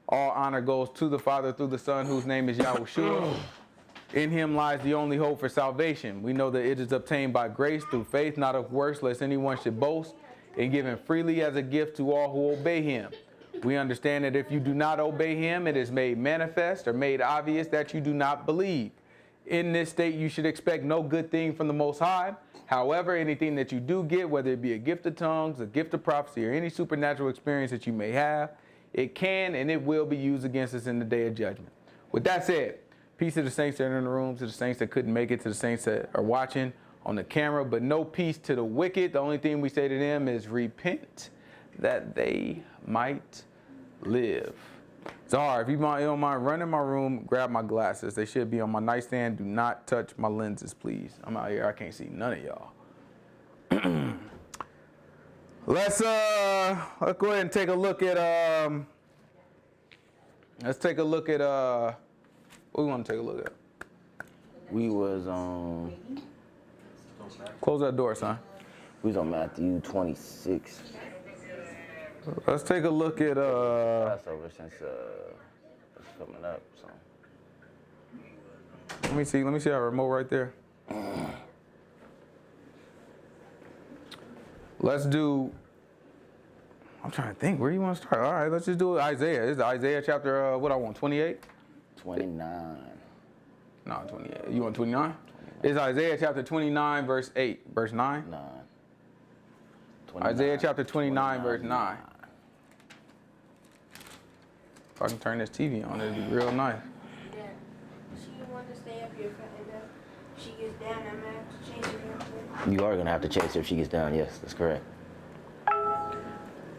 All honor goes to the Father through the Son, whose name is Yahushua. In him lies the only hope for salvation. We know that it is obtained by grace through faith, not of works, lest anyone should boast, and given freely as a gift to all who obey him. We understand that if you do not obey him, it is made manifest or made obvious that you do not believe. In this state, you should expect no good thing from the Most High. However, anything that you do get, whether it be a gift of tongues, a gift of prophecy, or any supernatural experience that you may have, it can and it will be used against us in the day of judgment. With that said, peace to the saints that are in the room, to the saints that couldn't make it, to the saints that are watching on the camera, but no peace to the wicked. The only thing we say to them is repent that they might live. Zahar, if you don't mind running my room, grab my glasses. They should be on my nightstand. Do not touch my lenses, please. I'm out here. I can't see none of y'all. Let's go ahead and take a look at what we want to take a look at. We was Close that door, son. we was on Matthew 26. Let's take a look at Passover since it's coming up. So let me see our remote right there. Let's do, I'm trying to think, where you want to start? All right, let's just do Isaiah. This is Isaiah chapter, 28? 29. No, 28. You want 29? It's Isaiah chapter 29, verse 8. Verse 9? 9. Isaiah chapter 29, verse 9. If I can turn this TV on, it'd be real nice. Yeah. She want to stay up here and she gets down, I'm going to have to chase her real quick. You are going to have to chase her if she gets down. Yes, that's correct.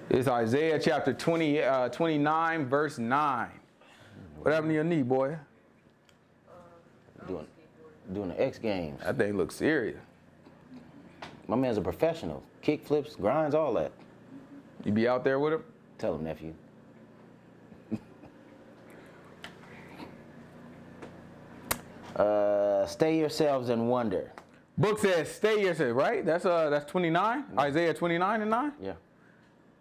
It's Isaiah chapter 29, verse 9. What happened to your knee, boy? Doing the X Games. That thing looks serious. My man's a professional. Kick flips, grinds, all that. You be out there with him? Tell him, nephew. Stay yourselves and wonder. Book says, stay yourselves, right? That's 29? Yeah. Isaiah 29 and 9? Yeah.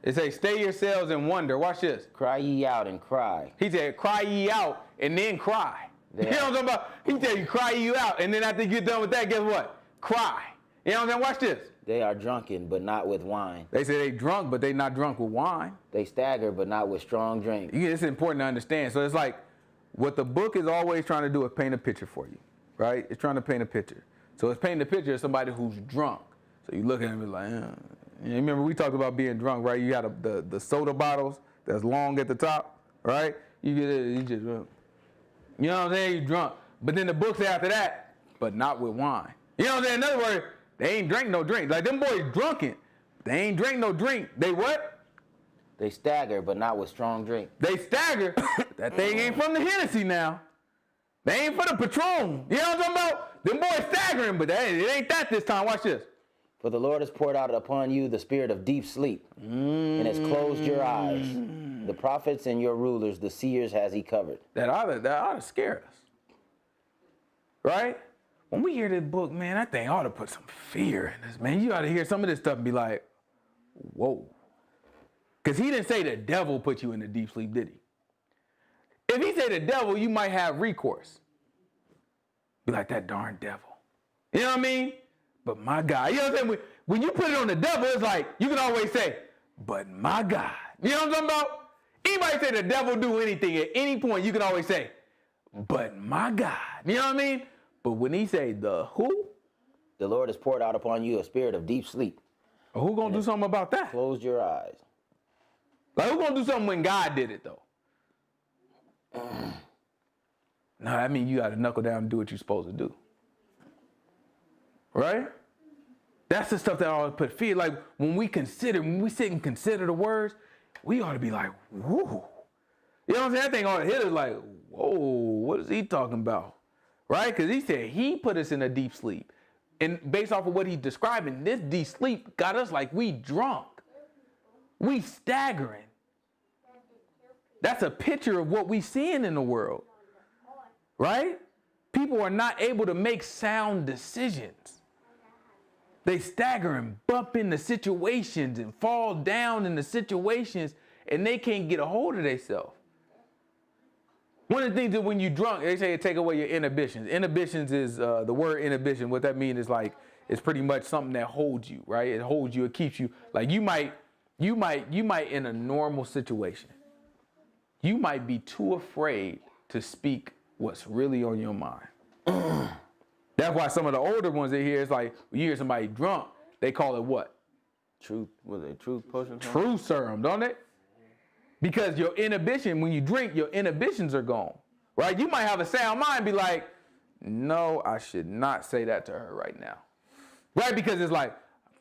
It says, stay yourselves and wonder. Watch this. Cry ye out and cry. He said, cry ye out and then cry. You know what I'm talking about? He tell you, cry you out, and then after you get done with that, guess what? Cry. You know what I'm saying? Watch this. They are drunken, but not with wine. They say they drunk, but they not drunk with wine. They stagger, but not with strong drink. It's important to understand. So it's like, what the book is always trying to do is paint a picture for you, right? It's trying to paint a picture. So it's painting a picture of somebody who's drunk. So you look at him and be like, You remember we talked about being drunk, right? You got the soda bottles that's long at the top, right? You get it, you just drunk. You know what I'm saying? You drunk. But then the book say after that, but not with wine. You know what I'm saying? In other words, they ain't drink no drink. Like them boys drunken. They ain't drink no drink. They what? They stagger, but not with strong drink. They stagger. That thing ain't from the Hennessy now. They ain't for the Patron. You know what I'm talking about? Them boys staggering, but it ain't that this time. Watch this. For the Lord has poured out upon you the spirit of deep sleep, and has closed your eyes. The prophets and your rulers, the seers, has he covered. That ought to scare us. Right? When we hear this book, man, that thing ought to put some fear in us, man. You ought to hear some of this stuff and be like, whoa. Because he didn't say the devil put you in a deep sleep, did he? If he said the devil, you might have recourse. Be like, that darn devil. You know what I mean? But my God. You know what I'm saying? When you put it on the devil, it's like, you can always say, but my God. You know what I'm talking about? Anybody say the devil do anything at any point, you can always say, but my God. You know what I mean? But when he say the who? The Lord has poured out upon you a spirit of deep sleep. Well, who gonna do something about that? Closed your eyes. Like, who gonna do something when God did it, though? No, that means you gotta knuckle down and do what you're supposed to do. Right? That's the stuff that always put fear. Like, when we sit and consider the words, we ought to be like, whoa. You know what I'm saying? That thing ought to hit us like, whoa, what is he talking about? Right? Because he said he put us in a deep sleep. And based off of what he's describing, this deep sleep got us like we drunk. We staggering. That's a picture of what we seeing in the world. Right? People are not able to make sound decisions. They stagger and bump into situations and fall down in the situations, and they can't get a hold of themselves. One of the things that when you drunk, they say it take away your inhibitions. Inhibitions is the word inhibition. What that means is like it's pretty much something that holds you, right? It holds you. It keeps you. Like you might in a normal situation, you might be too afraid to speak what's really on your mind. That's why some of the older ones in here, it's like when you hear somebody drunk, they call it what? Truth. Was it truth potion? Truth serum, don't they? Because your inhibition, when you drink, your inhibitions are gone, right? You might have a sound mind, be like, no, I should not say that to her right now, right? Because it's like,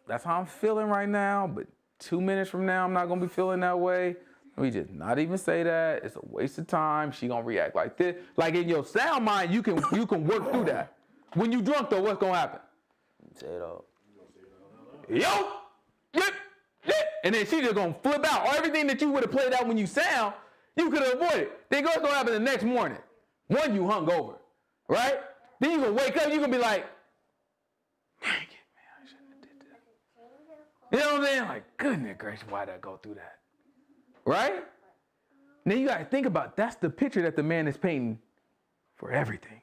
that's how I'm feeling right now, but 2 minutes from now, I'm not gonna be feeling that way. Let me just not even say that. It's a waste of time. She gonna react like this. Like in your sound mind, you can work through that. When you drunk though, what's gonna happen? Say it all. Yo, yep. And then she just gonna flip out. Or everything that you would have played out when you sound, you could have avoided. Then what's gonna happen the next morning? One, you hung over, right? Then you gonna wake up, you gonna be like, dang it, man, I shouldn't have did that. You know what I'm saying? Like, goodness gracious, why'd I go through that? Right? Now you gotta think about, that's the picture that the man is painting for everything.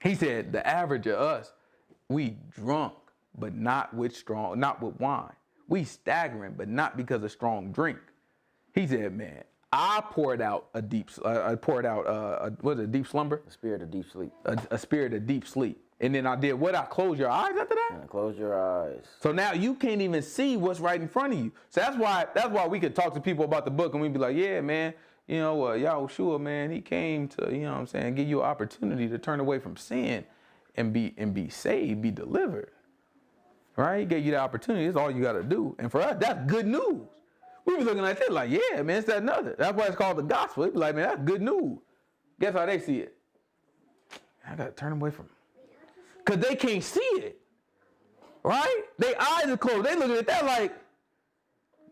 He said, the average of us, we drunk, but not with wine. We staggering, but not because of strong drink. He said, man, I poured out a deep slumber? A spirit of deep sleep. A spirit of deep sleep. And then I did what? I closed your eyes after that? Yeah, close your eyes. So now you can't even see what's right in front of you. So that's why we could talk to people about the book and we'd be like, yeah, man, you know, Yahushua, man, he came to, you know what I'm saying, give you an opportunity to turn away from sin and be saved, be delivered. Right? He gave you the opportunity. That's all you got to do. And for us, that's good news. We be looking at that like, yeah, man, it's that another. That's why it's called the gospel. They be like, man, that's good news. Guess how they see it? I got to turn away from it. Because they can't see it. Right? Their eyes are closed. They looking at that like,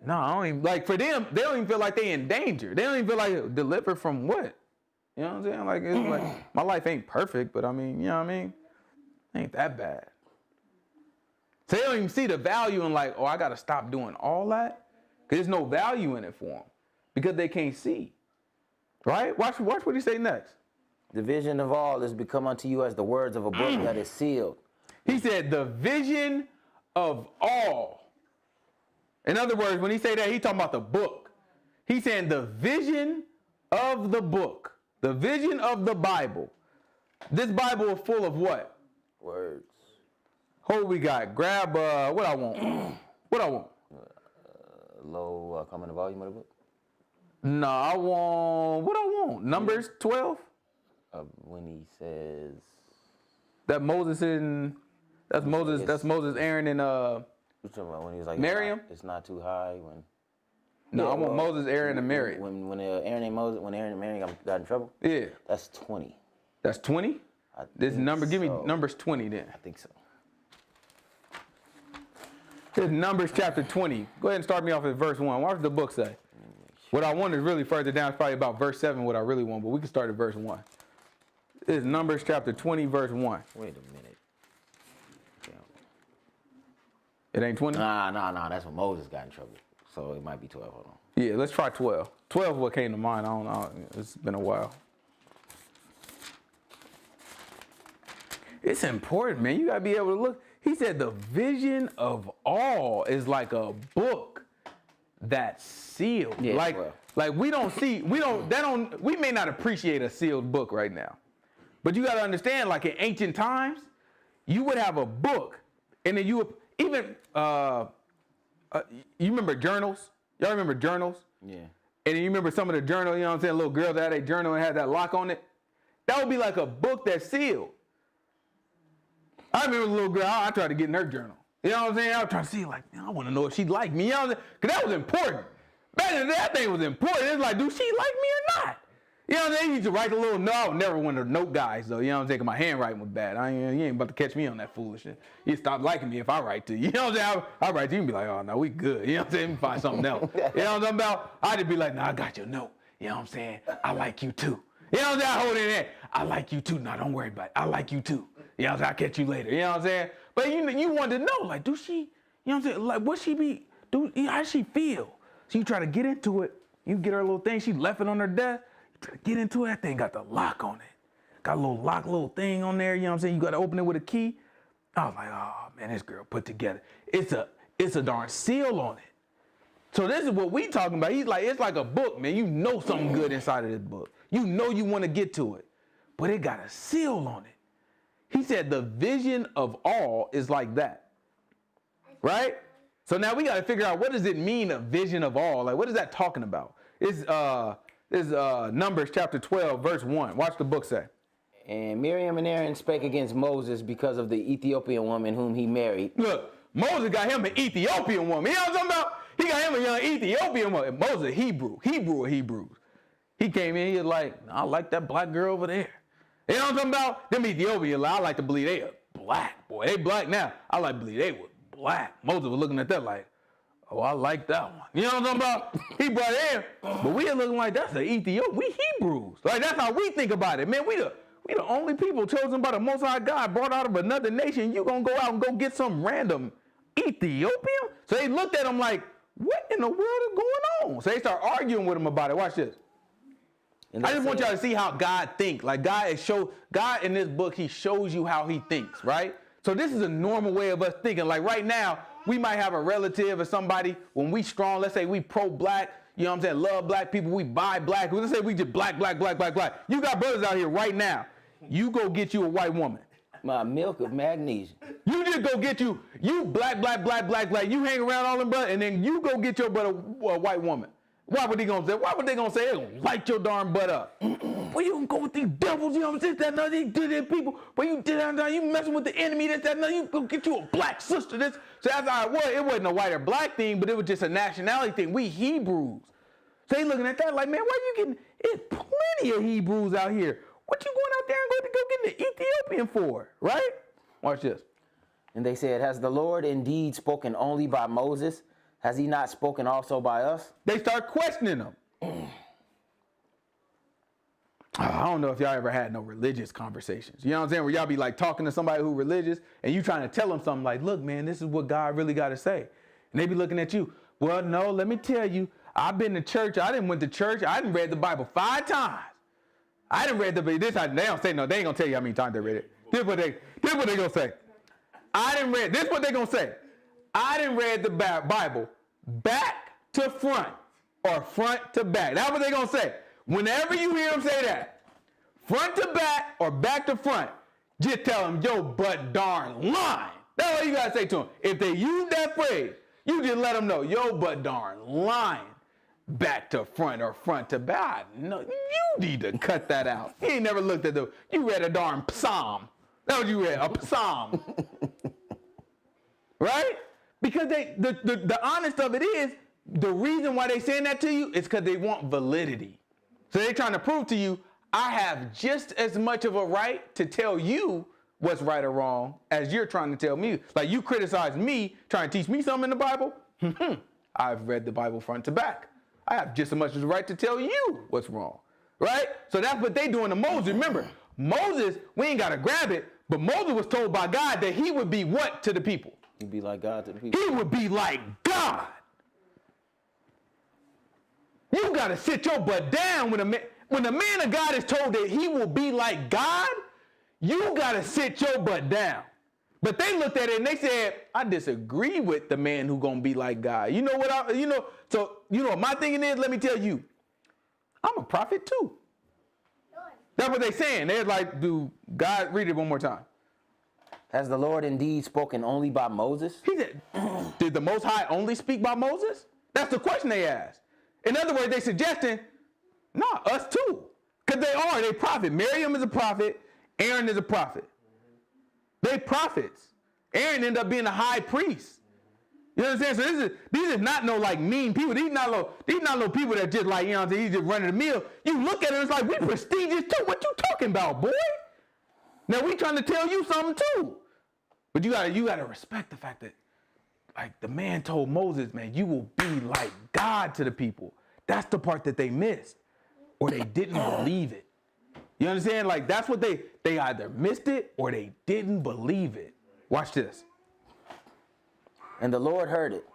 no, I don't even, like for them, they don't even feel like they in danger. They don't even feel like delivered from what? You know what I'm saying? Like, it's like, my life ain't perfect, but I mean, you know what I mean? Ain't that bad. So they don't even see the value in like, oh, I got to stop doing all that. Because there's no value in it for them. Because they can't see. Right? Watch what he say next. The vision of all is become unto you as the words of a book that is sealed. He said, the vision of all. In other words, when he say that, he talking about the book. He's saying the vision of the book. The vision of the Bible. This Bible is full of what? Words. What we got? Grab what I want. What I want? Low come in the volume of the book. No, I want what I want. Numbers 12. When he says That Moses in. That's Moses. That's Moses, Aaron, and you're talking about when he was like Miriam? It's not too high when. No, I want Moses, Aaron, and Miriam. When Aaron and Miriam got in trouble. Yeah. That's 20. That's 20. This number. Give me Numbers 20 then. I think so. Here's Numbers chapter 20. Go ahead and start me off at verse 1. What does the book say? What I want is really further down. It's probably about verse 7, what I really want, but we can start at verse 1. This is Numbers chapter 20, verse 1. Wait a minute. It ain't 20? Nah. That's when Moses got in trouble. So it might be 12. Hold on. Yeah, let's try 12. 12 is what came to mind. I don't know. It's been a while. It's important, man. You got to be able to look. He said the vision of all is like a book that's sealed. Yeah, like we may not appreciate a sealed book right now. But you got to understand, like in ancient times, you would have a book and then you would even, you remember journals? Y'all remember journals? Yeah. And then you remember some of the journal, you know what I'm saying? Little girls that had a journal and had that lock on it. That would be like a book that's sealed. I remember the little girl, I tried to get in her journal. You know what I'm saying? I was trying to see, like, man, I want to know if she liked me. You know what I'm saying? Because that was important. Back in the day, that thing was important. It's like, do she like me or not? You know what I'm saying? You used to write a little note. I was never one of the note guys, though. You know what I'm saying? 'Cause my handwriting was bad. You ain't about to catch me on that foolishness. You stop liking me if I write to you. You know what I'm saying? I write to you and be like, oh, no, we good. You know what I'm saying? Let me find something else. You know what I'm talking about? I just be like, no, I got your note. You know what I'm saying? I like you, too. You know what I'm saying? I hold it in there. I like you, too. No, don't worry about it. I like you, too. You know what I'm saying? I'll catch you later. You know what I'm saying? But you wanted to know, like, do she, you know what I'm saying? Like, what she be, how does she feel? So you try to get into it. You get her little thing. She left it on her desk. You to get into it, that thing got the lock on it. Got a little lock, little thing on there, you know what I'm saying? You got to open it with a key. I was like, oh, man, this girl put together. It's a darn seal on it. So this is what we talking about. He's like, it's like a book, man. You know something good inside of this book. You know you want to get to it. But it got a seal on it. He said the vision of all is like that. Right? So now we got to figure out, what does it mean, a vision of all? Like, what is that talking about? It's Numbers chapter 12, verse 1. Watch the book say. And Miriam and Aaron spake against Moses because of the Ethiopian woman whom he married. Look, Moses got him an Ethiopian woman. You know what I'm talking about? He got him a young Ethiopian woman. Moses, Hebrew of Hebrews. He came in, he was like, I like that black girl over there. You know what I'm talking about? Them Ethiopians, I like to believe they are black. Boy, they black now. I like to believe they were black. Moses was looking at that like, oh, I like that one. You know what I'm talking about? He brought it in. But we are looking like that's an Ethiopian. We Hebrews. Like, that's how we think about it. Man, we the only people chosen by the Most High God, brought out of another nation. You gonna go out and go get some random Ethiopian? So they looked at him like, what in the world is going on? So they start arguing with him about it. Watch this. I just want y'all to see how God thinks. Like God in this book, he shows you how he thinks, right? So this is a normal way of us thinking. Like right now, we might have a relative or somebody, when we strong, let's say we pro-black, you know what I'm saying, love black people, we buy black. Let's say we just black. You got brothers out here right now. You go get you a white woman. My milk of magnesia. You just go get you black. You hang around all them brothers, and then you go get your brother a white woman. Why would they gonna say? Why would they gonna say? They're gonna light your darn butt up. Well, you gonna go with these devils, you know what I'm saying? That nothing, they did that people. But you did that, you messing with the enemy, that nothing. You go get you a black sister. This. So that's how it was. It wasn't a white or black thing, but it was just a nationality thing. We Hebrews. So they looking at that like, man, why you getting? It's plenty of Hebrews out here. What you going out there and go get the Ethiopian for, right? Watch this. And they said, has the Lord indeed spoken only by Moses? Has he not spoken also by us? They start questioning him. I don't know if y'all ever had no religious conversations. You know what I'm saying? Where y'all be like talking to somebody who religious and you trying to tell them something like, look, man, this is what God really got to say. And they be looking at you. Well, no, let me tell you, I've been to church. I didn't went to church. I didn't read the Bible 5 times. I didn't read they don't say no. They ain't gonna tell you how many times they read it. This what they gonna say. This what they gonna say. I didn't read the Bible back to front or front to back. That's what they gonna say. Whenever you hear them say that, front to back or back to front, just tell them, yo, but darn lying. That's what you gotta say to them. If they use that phrase, you just let them know, yo, but darn lying. Back to front or front to back. No, you need to cut that out. You ain't never looked at you read a darn psalm. That's what you read, a psalm. Right? Because the honest of it is, the reason why they saying that to you is because they want validity. So they're trying to prove to you, I have just as much of a right to tell you what's right or wrong as you're trying to tell me. Like you criticize me, trying to teach me something in the Bible. I've read the Bible front to back. I have just as much as a right to tell you what's wrong, right? So that's what they doing to Moses. Remember, Moses, we ain't got to grab it, but Moses was told by God that he would be what to the people? He'd be like God to the people. He would be like God. You got to sit your butt down when the man of God is told that he will be like God, you got to sit your butt down. But they looked at it and they said, I disagree with the man who gonna be like God. You know what what my thinking is? Let me tell you, I'm a prophet too. That's what they saying. They're like, do God, read it one more time. Has the Lord indeed spoken only by Moses? He said, did the Most High only speak by Moses? That's the question they asked. In other words, they suggesting, us too. Because they prophet. Miriam is a prophet. Aaron is a prophet. They prophets. Aaron ended up being a high priest. You know what I'm saying? So these is not no like mean people. These not no people that just like, you know what I'm saying, he's just running the mill. You look at it, it's like, we prestigious too. What you talking about, boy? Now we trying to tell you something too. But you gotta respect the fact that like the man told Moses, man, you will be like God to the people. That's the part that they missed. Or they didn't believe it. You understand? Like that's what they either missed it or they didn't believe it. Watch this. And the Lord heard it.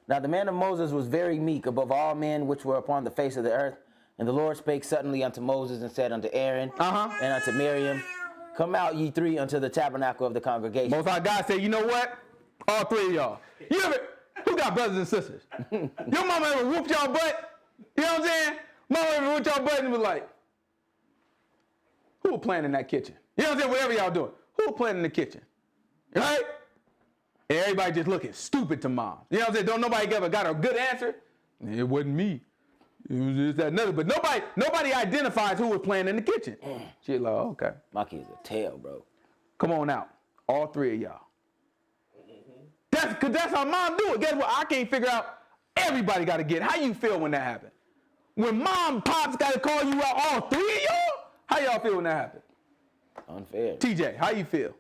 Now the man of Moses was very meek above all men which were upon the face of the earth, And the Lord spake suddenly unto Moses and said unto Aaron and unto Miriam, come out ye three unto the tabernacle of the congregation. Most High God said, you know what? All three of y'all. You ever, who got brothers and sisters? Your mama ever whooped y'all butt? You know what I'm saying? Mama ever whooped y'all butt and was like, who was playing in that kitchen? You know what I'm saying? Whatever y'all doing. Who was playing in the kitchen? Right? And everybody just looking stupid to mom. You know what I'm saying? Don't nobody ever got a good answer? It wasn't me. It was just that another. But nobody identifies who was playing in the kitchen. She's like, oh, okay. My kid's a tail, bro. Come on out. All three of y'all. That's how mom do it. Guess what? I can't figure out. Everybody got to get it. How you feel when that happens? When mom, pops got to call you out, all three of y'all? How y'all feel when that happens? Unfair. TJ, how you feel?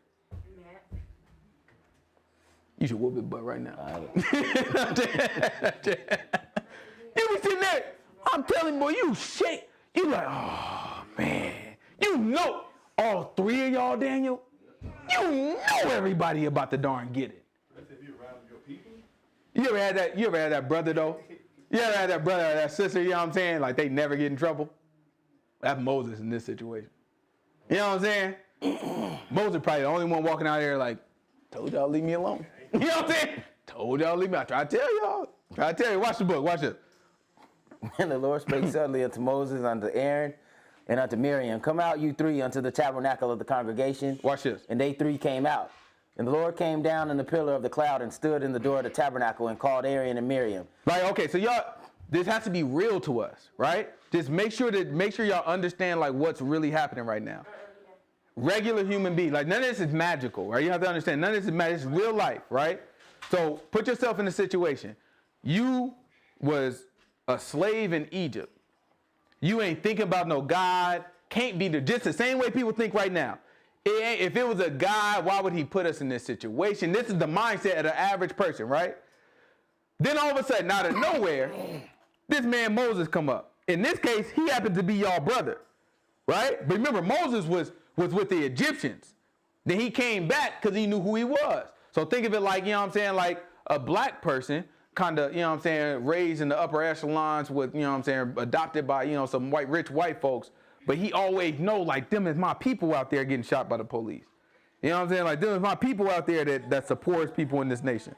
You should whoop his butt right now. You be sitting there. I'm telling you, boy, you shake. You like, oh, man. You know all three of y'all, Daniel. You know everybody about to darn get it. You ever had that brother, though? You ever had that brother or that sister, you know what I'm saying? Like, they never get in trouble? That's Moses in this situation. You know what I'm saying? Moses probably the only one walking out here like, told y'all leave me alone. You know what I'm saying? Told y'all leave me. I try to tell y'all. Watch the book. Watch it. And the Lord spake suddenly unto Moses, unto Aaron, and unto Miriam, come out you three unto the tabernacle of the congregation. Watch this. And they three came out. And the Lord came down in the pillar of the cloud and stood in the door of the tabernacle and called Aaron and Miriam. Right, okay, so y'all, this has to be real to us, right? Just make sure y'all understand like what's really happening right now. Regular human being, like none of this is magical, right? You have to understand, none of this is magic, it's real life, right? So put yourself in a situation. You was a slave in Egypt. You ain't thinking about no God, can't be there, just the same way people think right now. If it was a God, why would he put us in this situation? This is the mindset of the average person, right? Then all of a sudden, out of nowhere, this man Moses come up. In this case, he happened to be y'all brother, right? But remember, Moses was with the Egyptians. Then he came back because he knew who he was. So think of it like, you know what I'm saying, like a black person kind of, you know what I'm saying, raised in the upper echelons with, you know what I'm saying, adopted by, you know, some rich white folks. But he always know, like, them is my people out there getting shot by the police. You know what I'm saying? Like, them is my people out there that supports people in this nation,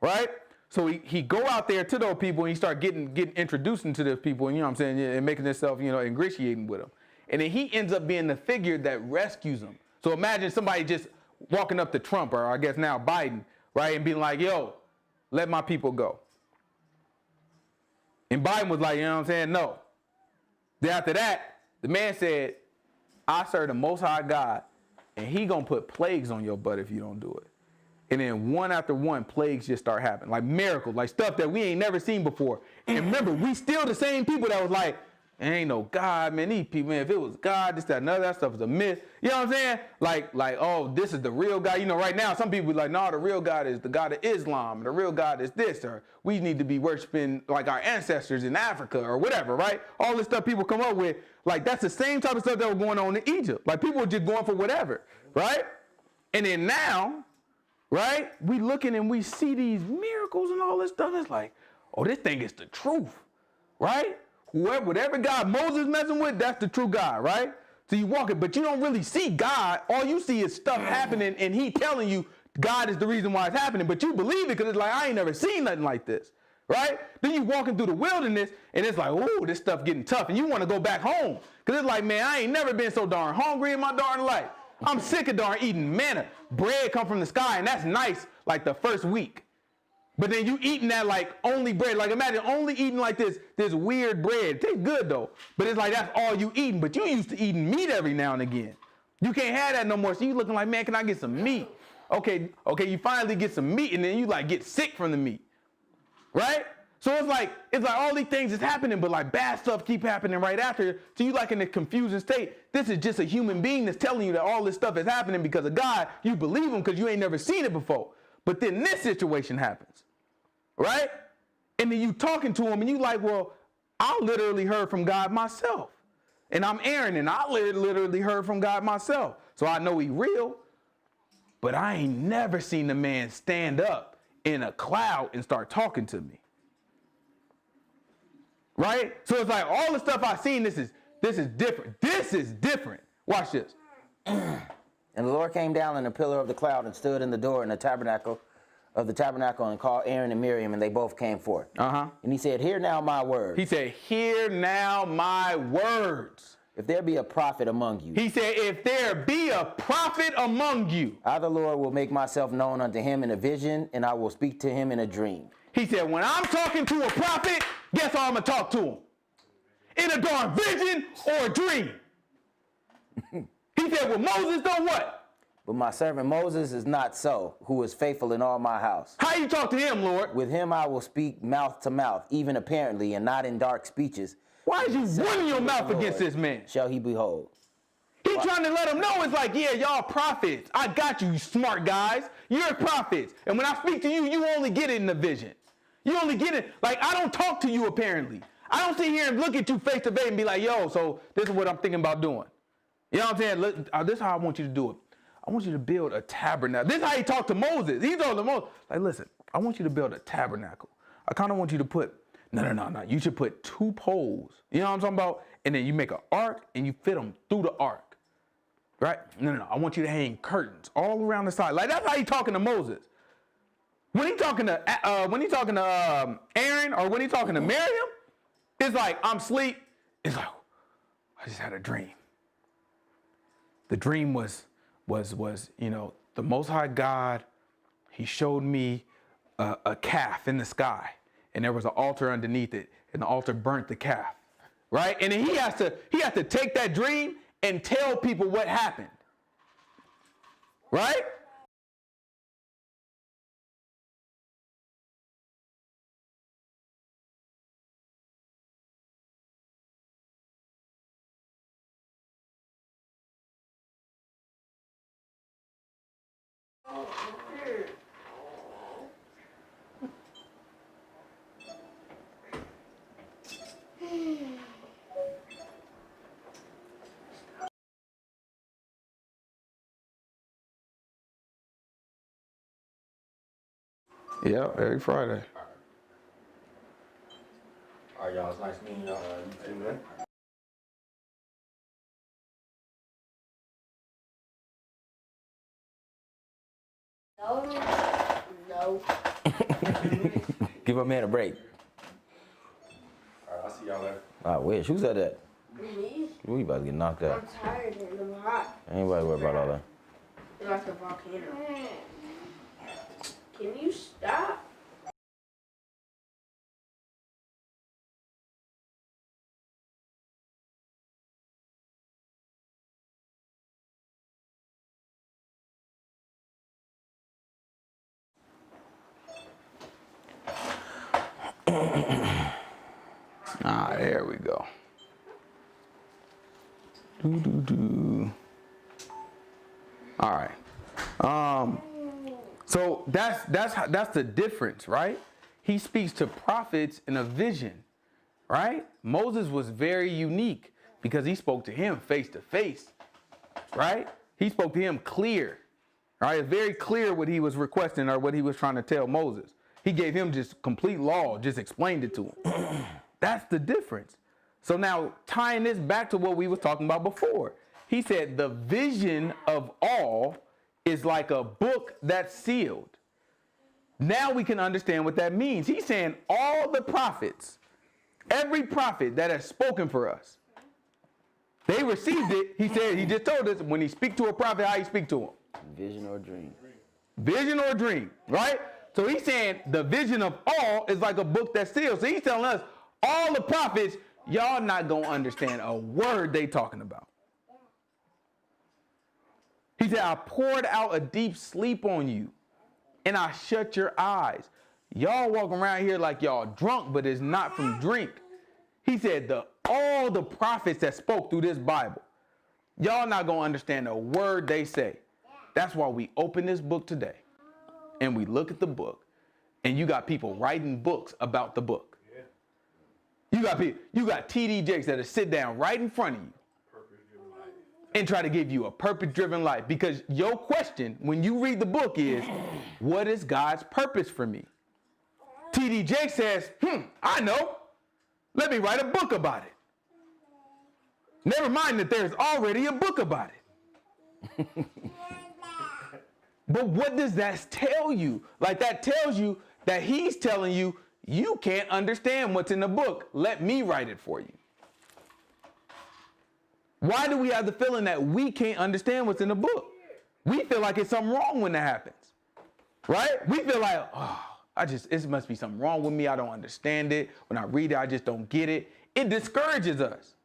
right? So he go out there to those people and he start getting introduced into those people, and you know what I'm saying, and making himself, you know, ingratiating with them. And then he ends up being the figure that rescues them. So imagine somebody just walking up to Trump, or I guess now Biden, right, and being like, yo, let my people go. And Biden was like, you know what I'm saying, no. Then after that, the man said, I serve the Most High God, and he going to put plagues on your butt if you don't do it. And then one after one, plagues just start happening, like miracles, like stuff that we ain't never seen before. And remember, we still the same people that was like, there ain't no God, man. These people, man, if it was God, this, that, and other, that stuff is a myth. You know what I'm saying? Like, oh, this is the real God. You know, right now, some people be like, no, the real God is the God of Islam. The real God is this, or we need to be worshiping like our ancestors in Africa or whatever, right? All this stuff people come up with, like, that's the same type of stuff that was going on in Egypt. Like, people were just going for whatever, right? And then now, right, we looking and we see these miracles and all this stuff. It's like, oh, this thing is the truth, right? Whatever God Moses messing with, that's the true God, right? So you walk it, but you don't really see God. All you see is stuff happening, and he telling you God is the reason why it's happening, but you believe it because it's like, I ain't never seen nothing like this, right? Then you walking through the wilderness, and it's like, ooh, this stuff getting tough, and you want to go back home because it's like, man, I ain't never been so darn hungry in my darn life. I'm sick of darn eating manna. Bread come from the sky, and that's nice like the first week. But then you eating that like only bread. Like imagine only eating like this weird bread. It tastes good though. But it's like that's all you eating. But you used to eating meat every now and again. You can't have that no more. So you looking like, man, can I get some meat? Okay, you finally get some meat and then you like get sick from the meat. Right? So it's like all these things is happening, but like bad stuff keep happening right after. So you like in a confusing state. This is just a human being that's telling you that all this stuff is happening because of God. You believe him because you ain't never seen it before. But then this situation happens. Right? And then you talking to him and you like, well, I literally heard from God myself. And I'm Aaron and I literally heard from God myself. So I know he real, but I ain't never seen the man stand up in a cloud and start talking to me. Right? So it's like all the stuff I've seen, this is different. This is different. Watch this. And the Lord came down in a pillar of the cloud and stood in the door in the tabernacle and called Aaron and Miriam, and they both came forth. And he said, hear now my words. He said, hear now my words. If there be a prophet among you. He said, if there be a prophet among you. I, the Lord, will make myself known unto him in a vision, and I will speak to him in a dream. He said, when I'm talking to a prophet, guess how I'm going to talk to him? In a dark vision or a dream. He said, well, Moses done what? But my servant Moses is not so, who is faithful in all my house. How you talk to him, Lord? With him I will speak mouth to mouth, even apparently, and not in dark speeches. Why is you running your mouth against this man? Shall he behold? He trying to let them know it's like, yeah, y'all prophets. I got you, you smart guys. You're prophets. And when I speak to you, you only get it in the vision. You only get it. Like, I don't talk to you apparently. I don't sit here and look at you face to face and be like, yo, so this is what I'm thinking about doing. You know what I'm saying? Look, this is how I want you to do it. I want you to build a tabernacle. This is how he talked to Moses. He told to Moses, like, listen, I want you to build a tabernacle. I kind of want you to put, no. You should put 2 poles. You know what I'm talking about? And then you make an ark and you fit them through the ark. Right? No. I want you to hang curtains all around the side. Like, that's how he talking to Moses. When he talking to Aaron or when he talking to Miriam, it's like, I'm asleep. It's like, I just had a dream. The dream was, you know, the Most High God, he showed me a calf in the sky, and there was an altar underneath it, and the altar burnt the calf, right? And then he has to take that dream and tell people what happened, right? Yeah, every Friday. All right, y'all. It's nice meeting y'all. You too, man. No. Give a man a break. All right, I'll see y'all later. I wish. Who said that? Me? We about to get knocked I'm out. tired and I'm hot. Anybody worry about all that? It's like a volcano. Can you stop? There we go. All right. So that's the difference, right? He speaks to prophets in a vision, right? Moses was very unique because he spoke to him face to face, right? He spoke to him clear, right? It's very clear what he was requesting or what he was trying to tell Moses. He gave him just complete law, just explained it to him. That's the difference. So now tying this back to what we was talking about before, he said the vision of all is like a book that's sealed. Now we can understand what that means. He's saying all the prophets, every prophet that has spoken for us, they received it. He said, he just told us when he speak to a prophet, how he speak to him. Vision or dream. Vision or dream, right? So he's saying the vision of all is like a book that's sealed. So he's telling us all the prophets, y'all not going to understand a word they talking about. He said, I poured out a deep sleep on you, and I shut your eyes. Y'all walk around here like y'all drunk, but it's not from drink. He said, all the prophets that spoke through this Bible, y'all not going to understand a word they say. That's why we open this book today, and we look at the book, and you got people writing books about the book. You got TD Jakes that'll sit down right in front of you and try to give you a purpose-driven life. Because your question when you read the book is, what is God's purpose for me? TD Jakes says, I know. Let me write a book about it. Never mind that there's already a book about it. But what does that tell you? Like, that tells you that he's telling you, you can't understand what's in the book. Let me write it for you. Why do we have the feeling that we can't understand what's in the book? We feel like it's something wrong when that happens, right? We feel like, oh, it must be something wrong with me. I don't understand it. When I read it, I just don't get it. It discourages us.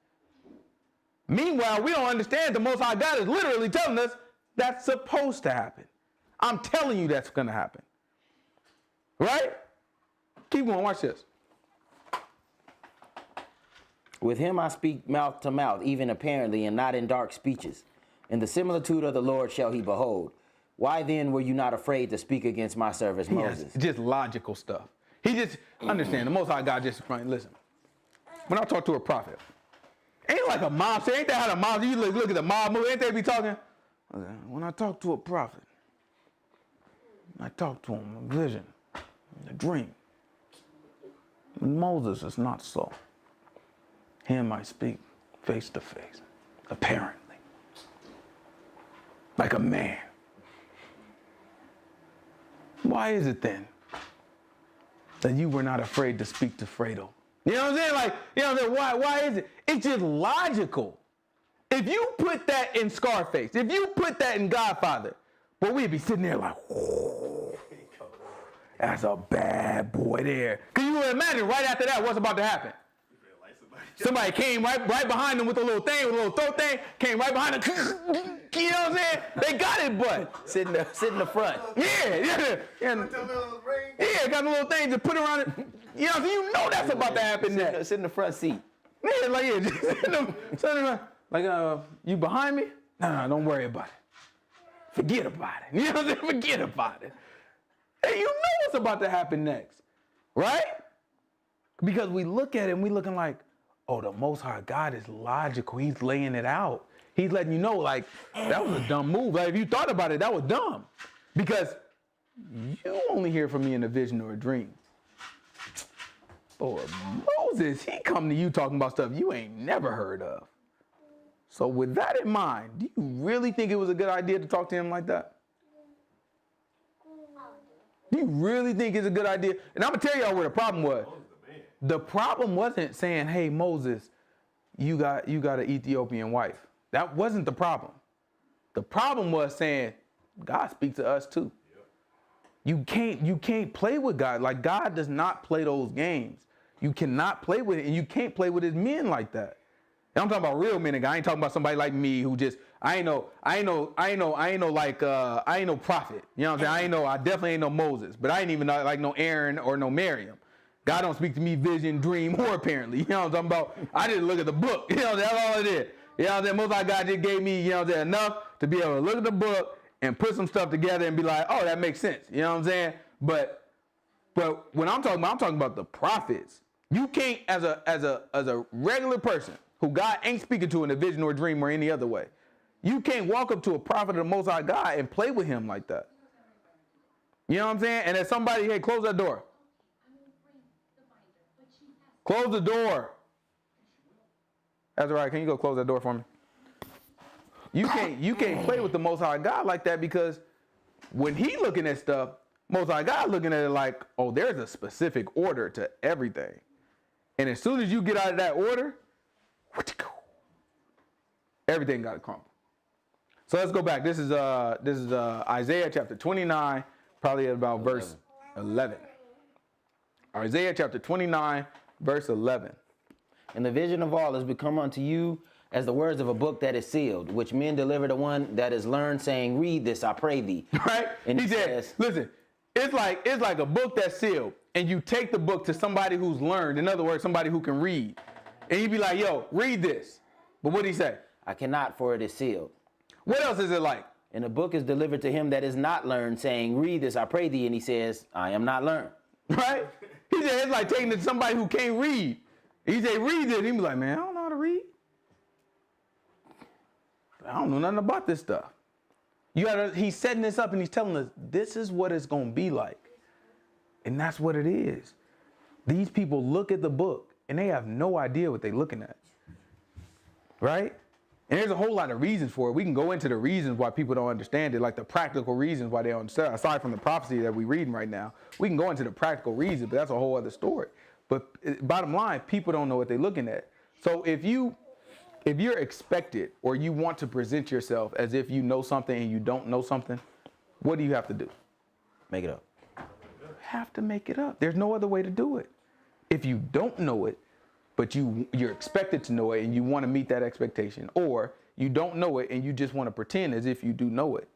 Meanwhile, we don't understand the Most High God is literally telling us that's supposed to happen. I'm telling you that's going to happen. Right? Keep going. Watch this. With him I speak mouth to mouth, even apparently, and not in dark speeches. In the similitude of the Lord shall he behold. Why then were you not afraid to speak against my servant Moses? Yes, just logical stuff. He just, understand, the Most High God just, listen, when I talk to a prophet, ain't like a mob, ain't that how the mob, you look at the mob movie, ain't they be talking? When I talk to a prophet, I talk to him a vision, a dream. Moses is not so. Him I speak face to face, apparently, like a man. Why is it then that you were not afraid to speak to Fredo? You know what I'm saying? Like, you know what I'm saying? Why is it? It's just logical. If you put that in Scarface, if you put that in Godfather, well, we'd be sitting there like, whoa, that's a bad boy there. Because you would imagine right after that, what's about to happen? Somebody came right behind them with a little thing, with a little throat thing, came right behind them. You know what I'm saying? They got it, but Sit in the front. yeah. Yeah, got a little thing to put around it. You know that's about to happen next. Sit in the front seat. Yeah, like, yeah, just sit in the, like, you behind me? Nah, don't worry about it. Forget about it. You know what I'm saying? Forget about it. Hey, you know what's about to happen next, right? Because we look at it and we looking like, oh, the Most High God is logical. He's laying it out. He's letting you know, like, that was a dumb move. Like, if you thought about it, that was dumb. Because you only hear from me in a vision or a dream. Or Moses, he come to you talking about stuff you ain't never heard of. So with that in mind, do you really think it was a good idea to talk to him like that? Do you really think it's a good idea? And I'm going to tell y'all where the problem was. The problem wasn't saying, hey, Moses, you got an Ethiopian wife. That wasn't the problem. The problem was saying, God speaks to us too. You can't play with God. Like, God does not play those games. You cannot play with it, and you can't play with his men like that. And I'm talking about real men. I ain't talking about somebody like me who just, I ain't no prophet. You know what I'm saying? I definitely ain't no Moses, but I ain't even like no Aaron or no Miriam. God don't speak to me vision, dream, or apparently. You know what I'm talking about? I didn't look at the book. You know, that's all it is. You know what I'm saying? Most High God just gave me, enough to be able to look at the book and put some stuff together and be like, oh, that makes sense. You know what I'm saying? But when I'm talking about the prophets. You can't, as a regular person who God ain't speaking to in a vision or a dream or any other way, you can't walk up to a prophet of the Most High God and play with him like that. You know what I'm saying? And as somebody, hey, close that door. Close the door. That's all right. Can you go close that door for me? You can't play with the Most High God like that, because when he looking at stuff, Most High God looking at it like, oh, there's a specific order to everything. And as soon as you get out of that order, everything got to crumble. So let's go back. This is Isaiah chapter 29, probably about verse 11. Isaiah chapter 29, verse 11. And the vision of all has become unto you as the words of a book that is sealed, which men deliver to one that is learned, saying, read this, I pray thee. Right? And he says, listen, it's like a book that's sealed, and you take the book to somebody who's learned, in other words, somebody who can read. And you be like, yo, read this. But what did he say? I cannot, for it is sealed. What else is it like? And the book is delivered to him that is not learned, saying, read this, I pray thee. And he says, I am not learned. Right? He said, it's like taking it to somebody who can't read. He said, read this. And he be like, man, I don't know how to read. I don't know nothing about this stuff. He's setting this up and he's telling us, this is what it's going to be like. And that's what it is. These people look at the book and they have no idea what they're looking at. Right? And there's a whole lot of reasons for it. We can go into the reasons why people don't understand it, like the practical reasons why they don't understand. Aside from the prophecy that we're reading right now, we can go into the practical reasons, but that's a whole other story. But bottom line, people don't know what they're looking at. So if you're expected or you want to present yourself as if you know something and you don't know something, what do you have to do? Make it up. You have to make it up. There's no other way to do it. If you don't know it, but you're expected to know it and you want to meet that expectation, or you don't know it and you just want to pretend as if you do know it,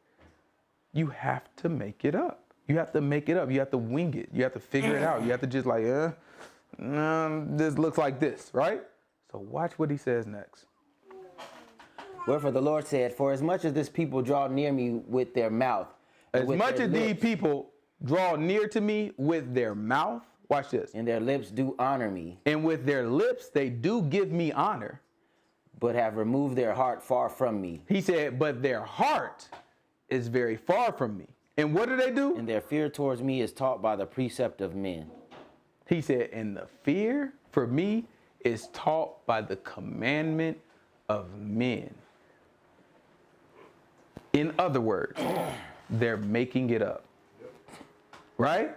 you have to make it up. You have to make it up. You have to wing it. You have to figure it out. You have to just like, this looks like this, right? So watch what he says next. Wherefore the Lord said, for as much as this people draw near me with their mouth, As much as these people draw near to me with their mouth, watch this. and their lips do honor me, And with their lips, they do give me honor. but have removed their heart far from me, He said, but their heart is very far from me. And what do? and their fear towards me is taught by the precept of men. He said, and the fear for me is taught by the commandment of men. In other words, they're making it up. Right?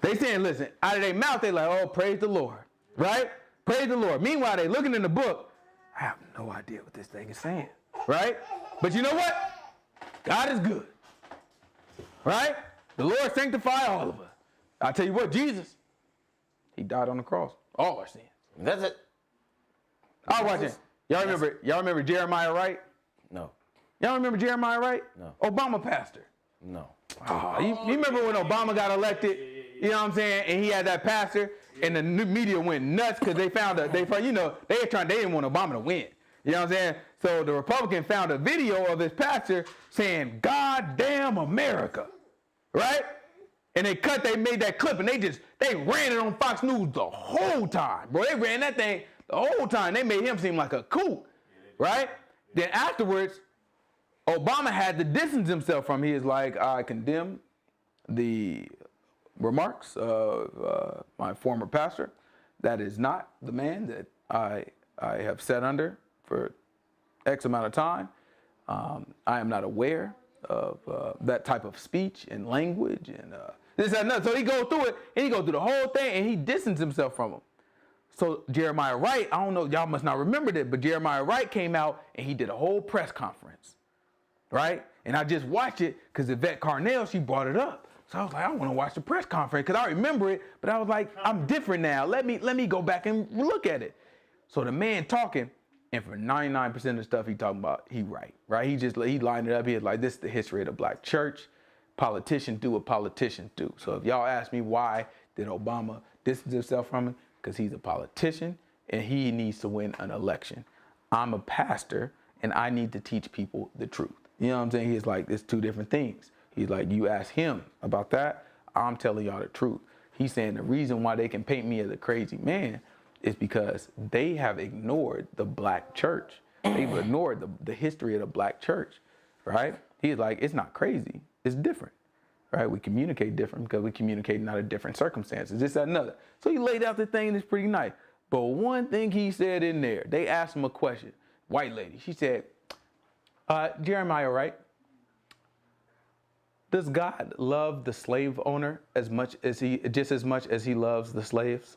They saying, listen, out of their mouth, they like, oh, praise the Lord. Right? Praise the Lord. Meanwhile, they looking in the book. I have no idea what this thing is saying. Right? But you know what? God is good. Right? The Lord sanctify all of us. I tell you what, Jesus, he died on the cross. All our sins. That's it. I'll watch it. Y'all remember Jeremiah Wright? No, Y'all remember Jeremiah Wright? No. Obama pastor. no. You remember when Obama got elected? You know what I'm saying? And he had that pastor, and the new media went nuts because they didn't want Obama to win. You know what I'm saying? So the Republican found a video of his pastor saying, "God damn America," right? And they made that clip, and they ran it on Fox News the whole time, bro. They ran that thing the whole time. They made him seem like a kook, right? Then afterwards, Obama had to distance himself from. He is like, I condemn the remarks of my former pastor. That is not the man that I have sat under for X amount of time. I am not aware of that type of speech and language and this and that. So he goes through it, and he goes through the whole thing, and he distanced himself from him. So Jeremiah Wright, I don't know, y'all must not remember it, but Jeremiah Wright came out and he did a whole press conference, right? And I just watched it because Yvette Carnell, she brought it up. So I was like, I want to watch the press conference because I remember it, but I was like, I'm different now. Let me go back and look at it. So the man talking, and for 99% of the stuff he talking about, he right? He lined it up. He was like, this is the history of the black church. Politicians do what politicians do. So if y'all ask me why did Obama distance himself from it, because he's a politician and he needs to win an election. I'm a pastor and I need to teach people the truth. You know what I'm saying? He's like, it's two different things. He's like, you ask him about that, I'm telling y'all the truth. He's saying the reason why they can paint me as a crazy man is because they have ignored the black church. They've ignored the history of the black church, right? He's like, it's not crazy, it's different. Right? We communicate different because we communicate out of different circumstances. This, that, another. So he laid out the thing that's pretty nice. But one thing he said in there, they asked him a question. White lady. She said, Jeremiah, right? Does God love the slave owner just as much as he loves the slaves?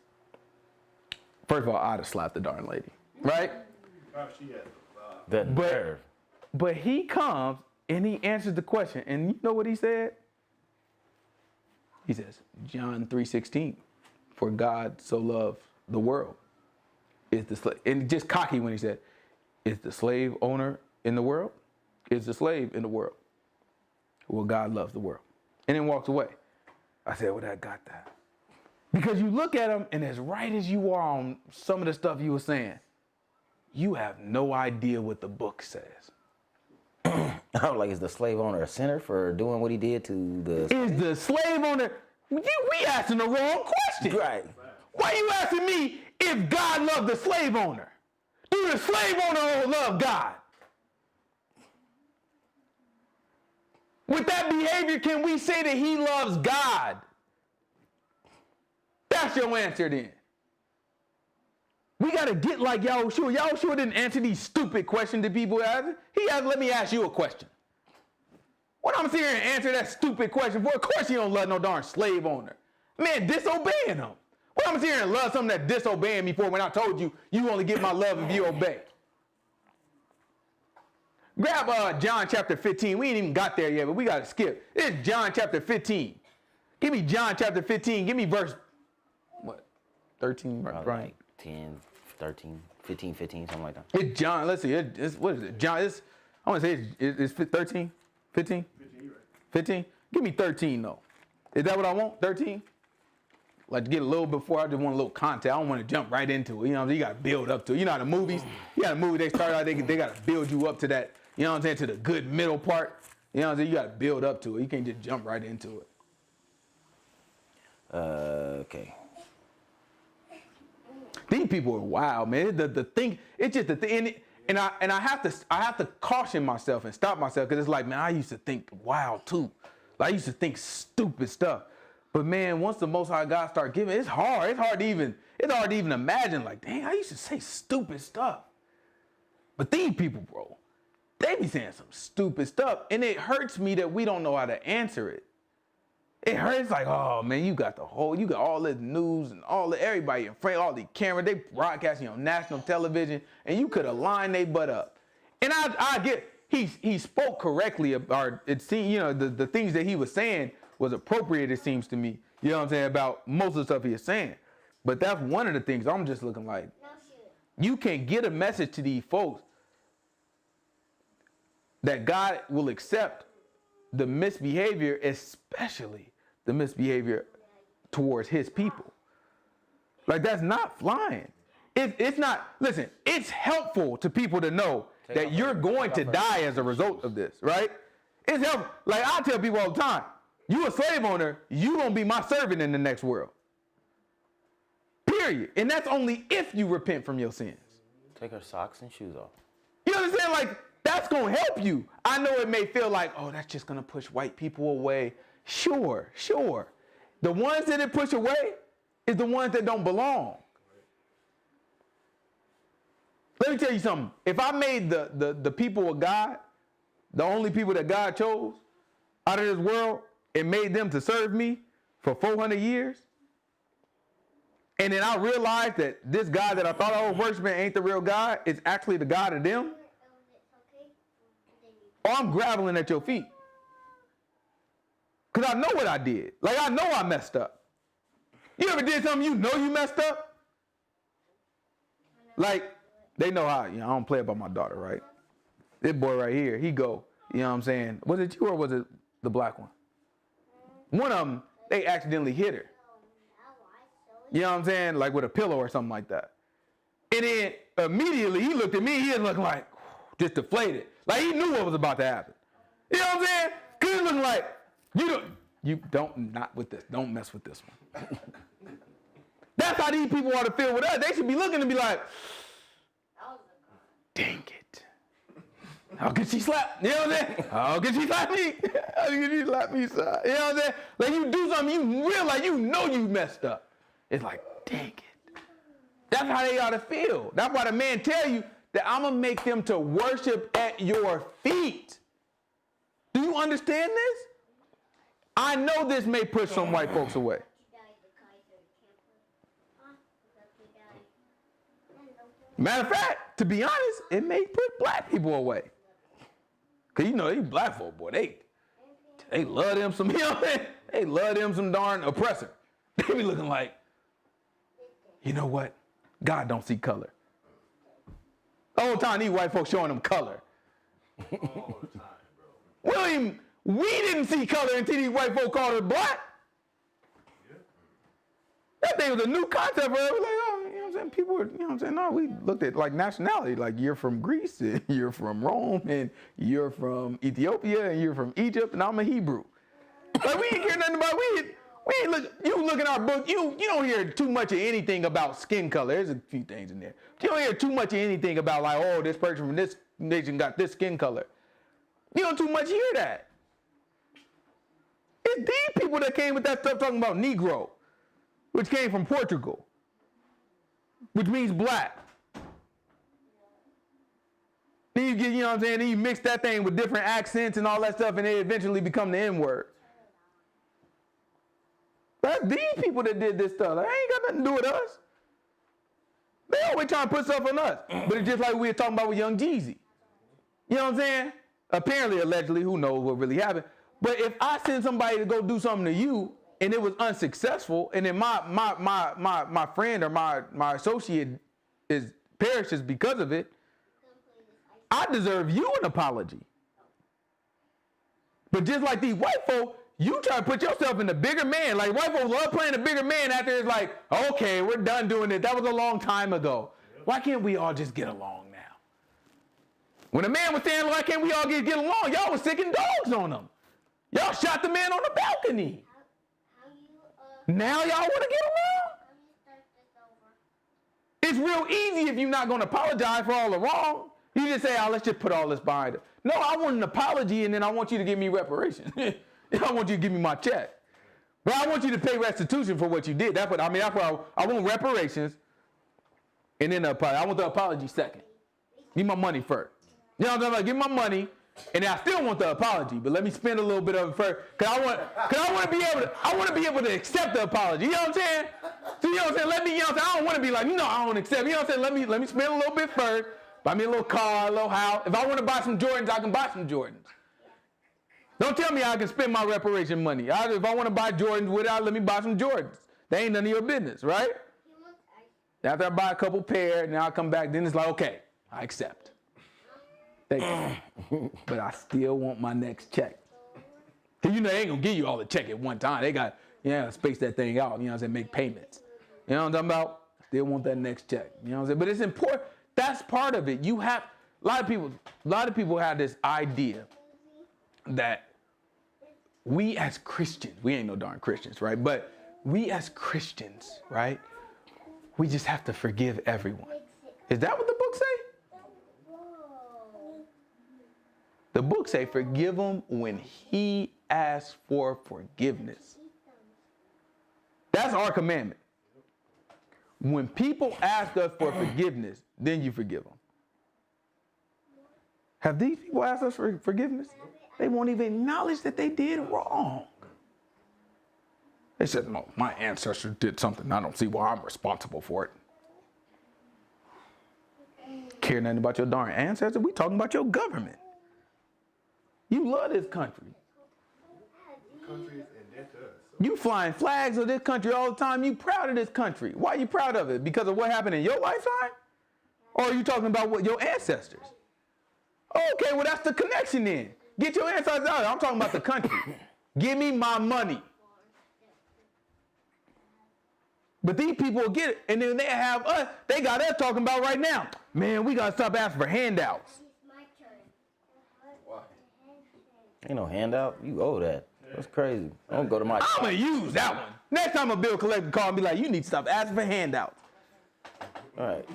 First of all, I'd have slapped the darn lady. Right? The nerve. But he comes and he answers the question. And you know what he said? He says, John 3:16, for God so loved the world. And just cocky when he said, is the slave owner in the world? Is the slave in the world? Well, God loves the world. And then walks away. I said, well, that got that. Because you look at him, and as right as you are on some of the stuff you were saying, you have no idea what the book says. I was like, is the slave owner a sinner for doing what he did to the... Is the slave owner... We asking the wrong question. Right. Why are you asking me if God loved the slave owner? Do the slave owner love God? With that behavior, can we say that he loves God? That's your answer then. We got to get like Yahushua. Yahushua didn't answer these stupid questions that people ask. He asked, let me ask you a question. What I'm sitting here and answer that stupid question for? Of course you don't love no darn slave owner. Man, disobeying him. What I'm sitting here and love something that disobeying me for when I told you, you only get my love if you obey. Grab John chapter 15. We ain't even got there yet, but we got to skip. It's John chapter 15. Give me John chapter 15. Give me verse, what, 13, right? Like 10, 13, 15, something like that. It's John. Let's see. What is it? John. I want to say it's 13, 15, 15. Give me 13 though. Is that what I want? 13. Like to get a little before. I just want a little content. I don't want to jump right into it. You know, you got to build up to it. You know how the movies. You got a movie. They start out. They got to build you up to that. You know what I'm saying? To the good middle part. You know what I'm saying? You got to build up to it. You can't just jump right into it. Okay. These people are wild, man. The thing, it's just the thing, and I have to caution myself and stop myself because it's like, man, I used to think wild too. Like I used to think stupid stuff, but man, once the Most High God start giving, it's hard. It's hard to even imagine. Like, dang, I used to say stupid stuff. But these people, bro, they be saying some stupid stuff, and it hurts me that we don't know how to answer it. It hurts like, oh man, you got all this news and everybody in front, all the cameras, they broadcasting on national television, and you could have lined their butt up. And I get, he spoke correctly, or it seemed, you know, the things that he was saying was appropriate, it seems to me. You know what I'm saying, about most of the stuff he is saying. But that's one of the things I'm just looking like, you can get a message to these folks that God will accept the misbehavior, especially the misbehavior towards his people. Like, that's not flying. It's not, listen, it's helpful to people to know that you're going to die as a result of this, right? It's helpful. Like, I tell people all the time, you a slave owner, you gonna be my servant in the next world. Period. And that's only if you repent from your sins. Take her socks and shoes off. You understand? Like, that's going to help you. I know it may feel like, oh, that's just going to push white people away. Sure. The ones that it push away is the ones that don't belong. Let me tell you something. If I made the people of God, the only people that God chose out of this world, and made them to serve me for 400 years, and then I realized that this God that I thought I was worshiping ain't the real God, it's actually the God of them, or I'm groveling at your feet. Because I know what I did. Like, I know I messed up. You ever did something you know you messed up? Like, they know how, you know, I don't play about my daughter, right? This boy right here, he go, you know what I'm saying? Was it you or was it the black one? One of them, they accidentally hit her. You know what I'm saying? Like with a pillow or something like that. And then immediately he looked at me, he was looking like, just deflated. Like he knew what was about to happen. You know what I'm saying? Because he looking like, don't mess with this one. That's how these people ought to feel with us. They should be looking and be like, dang it. How could she slap? You know what I'm saying? How could she slap me? How could she slap me, son? You know what I'm saying? Like you do something, you realize you know you messed up. It's like, dang it. That's how they ought to feel. That's why the man tell you that I'm going to make them to worship at your feet. Do you understand this? I know this may push some white folks away. Matter of fact, to be honest, it may put black people away. Because, you know, these black folk, boy, they love them some, you know what I'm saying? They love them some darn oppressor. They be looking like, you know what? God don't see color. The whole time these white folks showing them color. All the time, bro. We didn't see color until these white folks called us black. That thing was a new concept for us. Like, oh, you know what I'm saying? People were, you know what I'm saying? No, we looked at like nationality. Like you're from Greece, and you're from Rome, and you're from Ethiopia, and you're from Egypt, and I'm a Hebrew. Like we ain't care nothing about, we ain't look, you look in our book, you don't hear too much of anything about skin color. There's a few things in there. But you don't hear too much of anything about like, oh, this person from this nation got this skin color. You don't too much hear that. It's these people that came with that stuff talking about Negro, which came from Portugal. which means black. Then you get, you know what I'm saying? Then you mix that thing with different accents and all that stuff, and they eventually become the N-word. That's these people that did this stuff. Like, ain't got nothing to do with us. They always trying to put stuff on us. But it's just like we were talking about with Young Jeezy. You know what I'm saying? Apparently, allegedly, who knows what really happened. But if I send somebody to go do something to you and it was unsuccessful, and then my friend or my associate perishes because of it, I deserve you an apology. But just like these white folk, you try to put yourself in the bigger man. Like white folks love playing the bigger man after it's like, okay, we're done doing it. That was a long time ago. Why can't we all just get along now? When a man was saying, why can't we all get along? Y'all was sicking dogs on him. Y'all shot the man on the balcony. Now y'all want to get along? It's real easy if you're not going to apologize for all the wrong. You just say, oh, let's just put all this behind it. No, I want an apology, and then I want you to give me reparations. I want you to give me my check. But I want you to pay restitution for what you did. That's what I want reparations, and then I want the apology second. Give my money first. You know what I'm talking about? Give my money, and then I still want the apology, but let me spend a little bit of it first, because I want to be able to accept the apology. You know what I'm saying? So you know what I'm saying? Let me, you know what I'm saying? I don't want to be like, no, I don't accept. You know what I'm saying? Let me spend a little bit first. Buy me a little car, a little house. If I want to buy some Jordans, I can buy some Jordans. Don't tell me I can spend my reparation money. If I want to buy Jordans without, let me buy some Jordans. They ain't none of your business, right? After I buy a couple pair, and then I come back, then it's like, okay, I accept. Thank you. But I still want my next check. Because you know they ain't going to give you all the check at one time. They got, space that thing out, you know what I'm saying, make payments. You know what I'm talking about? Still want that next check. You know what I'm saying? But it's important. That's part of it. You have, a lot of people have this idea that we as Christians, we ain't no darn Christians, right? But we as Christians, right? We just have to forgive everyone. Is that what the book say? The book say forgive him when he asks for forgiveness. That's our commandment. When people ask us for forgiveness, then you forgive them. Have these people asked us for forgiveness? They won't even acknowledge that they did wrong. They said, no, my ancestors did something. I don't see why I'm responsible for it. Care nothing about your darn ancestors? We talking about your government. You love this country. Countries and debt to us. You flying flags of this country all the time. You proud of this country. Why are you proud of it? Because of what happened in your lifetime? Or are you talking about what your ancestors? Okay, well, that's the connection then. Get your ancestors out. I'm talking about the country. Give me my money. But these people will get it, and then they have us. They got us talking about right now. Man, we got to stop asking for handouts. Ain't no handout. You owe that. That's crazy. Don't go to my. I'm going to use that one. Next time a bill collector call and be like, you need to stop asking for handouts. All right.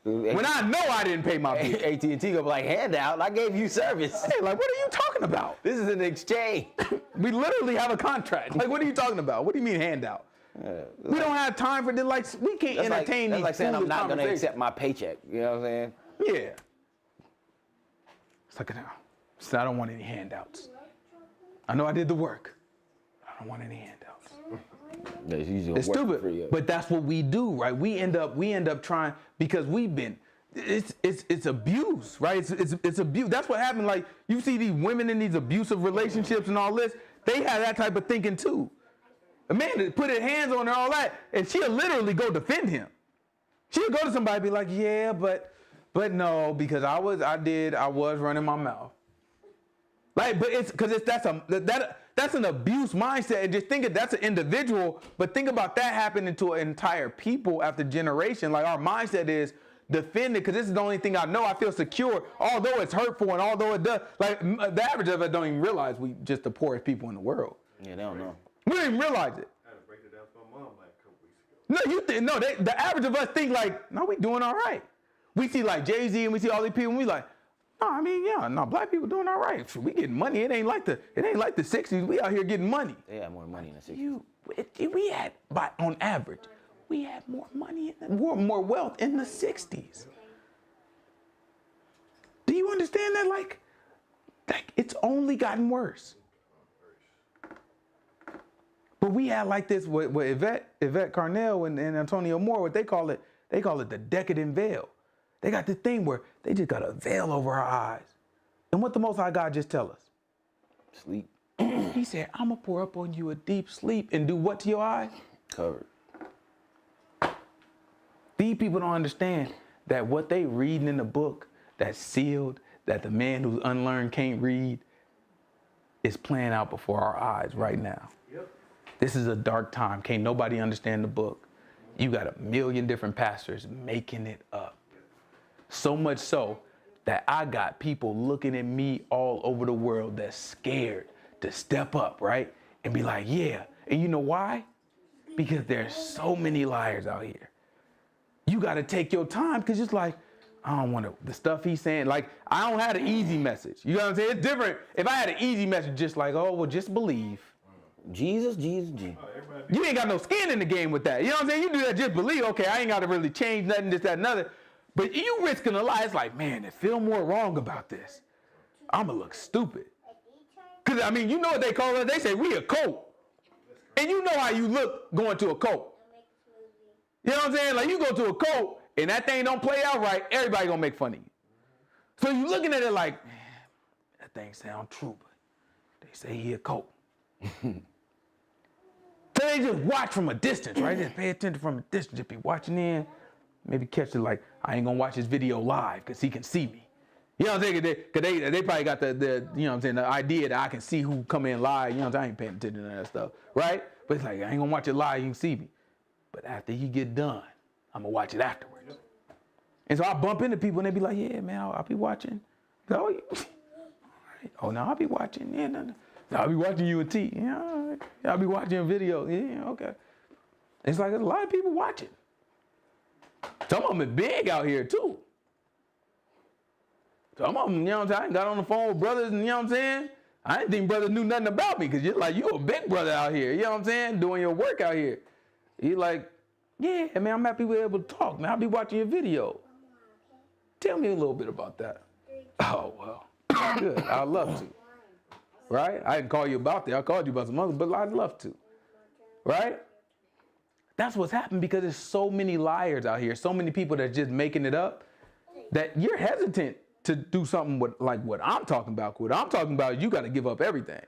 When I know I didn't pay my bill. AT&T gonna be like, handout? I gave you service. Hey, like, what are you talking about? This is an exchange. We literally have a contract. Like, what are you talking about? What do you mean handout? We don't have time for this. Like, we can't entertain that's these like saying I'm not gonna conversations. accept my paycheck. You know what I'm saying? Yeah. It's like, no. So I don't want any handouts. I know I did the work. I don't want any handouts. It's stupid, but that's what we do, right? We end up trying, because we've been, it's abuse, right? It's abuse. That's what happened. Like, you see these women in these abusive relationships and all this, they have that type of thinking too. A man put his hands on her, all that, and she'll literally go defend him. She'll go to somebody and be like, yeah, but no, because I was running my mouth. Like, but it's because that's an abuse mindset, and just think that's an individual, but think about that happening to an entire people after generation. Like, our mindset is defend it because this is the only thing I know. I feel secure, although it's hurtful and although it does. Like, the average of us don't even realize we just the poorest people in the world. Yeah, they don't know. We don't even realize it. I had to break it down to my mom like a couple weeks ago. The average of us think like, no, we doing all right. We see like Jay-Z and we see all these people and we like, no, black people doing all right. We getting money. It ain't like the 60s. We out here getting money. They had more money in the 60s. We had, on average, We had more money, more wealth in the 60s. Do you understand that? Like it's only gotten worse. But we had like this with Yvette Carnell and Antonio Moore, what they call it the decadent veil. They got this thing where they just got a veil over our eyes. And what the Most High God just tell us? Sleep. He said, I'm going to pour up on you a deep sleep and do what to your eye? Covered. These people don't understand that what they reading in the book that's sealed, that the man who's unlearned can't read, is playing out before our eyes right now. Yep. This is a dark time. Can't nobody understand the book. You got a million different pastors making it up. So much so that I got people looking at me all over the world that's scared to step up, right? And be like, yeah. And you know why? Because there's so many liars out here. You got to take your time because it's like, I don't want to, the stuff he's saying, like, I don't have an easy message. You know what I'm saying? It's different. If I had an easy message, just like, oh, well, just believe. Jesus. You ain't got no skin in the game with that. You know what I'm saying? You do that, just believe. Okay, I ain't got to really change nothing, this, that, and other. But you risking a lie. It's like, man, it feel more wrong about this. I'm going to look stupid. Because, I mean, you know what they call it? They say, we a cult. And you know how you look going to a cult. You know what I'm saying? Like, you go to a cult, and that thing don't play out right, everybody going to make fun of you. So you looking at it like, man, that thing sound true, but they say he a cult. So they just watch from a distance, right? Just pay attention from a distance. Just be watching in. Maybe catch it like, I ain't going to watch his video live because he can see me. You know what I'm saying? Because they probably got the you know what I'm saying, the idea that I can see who come in live. You know what I'm saying? I ain't paying attention to that stuff, right? But it's like, I ain't going to watch it live. You can see me. But after he get done, I'm going to watch it afterwards. Yep. And so I bump into people and they be like, yeah, man, I'll be watching. Oh, yeah. All right. Oh, no, I'll be watching. Yeah, no. I'll be watching you and T. Yeah, all right. I'll be watching a video. Yeah, okay. It's like there's a lot of people watching. Some of them are big out here, too. Some of them, you know what I'm saying, I got on the phone with brothers and, you know what I'm saying, I didn't think brothers knew nothing about me because you're like, you a big brother out here, you know what I'm saying, doing your work out here. You're like, yeah, man, I'm happy we're able to talk, man. I'll be watching your video. Tell me a little bit about that. Oh, well, good. I'd love to. Right? I didn't call you about that. I called you about some other, but I'd love to. Right? That's what's happened because there's so many liars out here, so many people that are just making it up that you're hesitant to do something like what I'm talking about. What I'm talking about, you got to give up everything.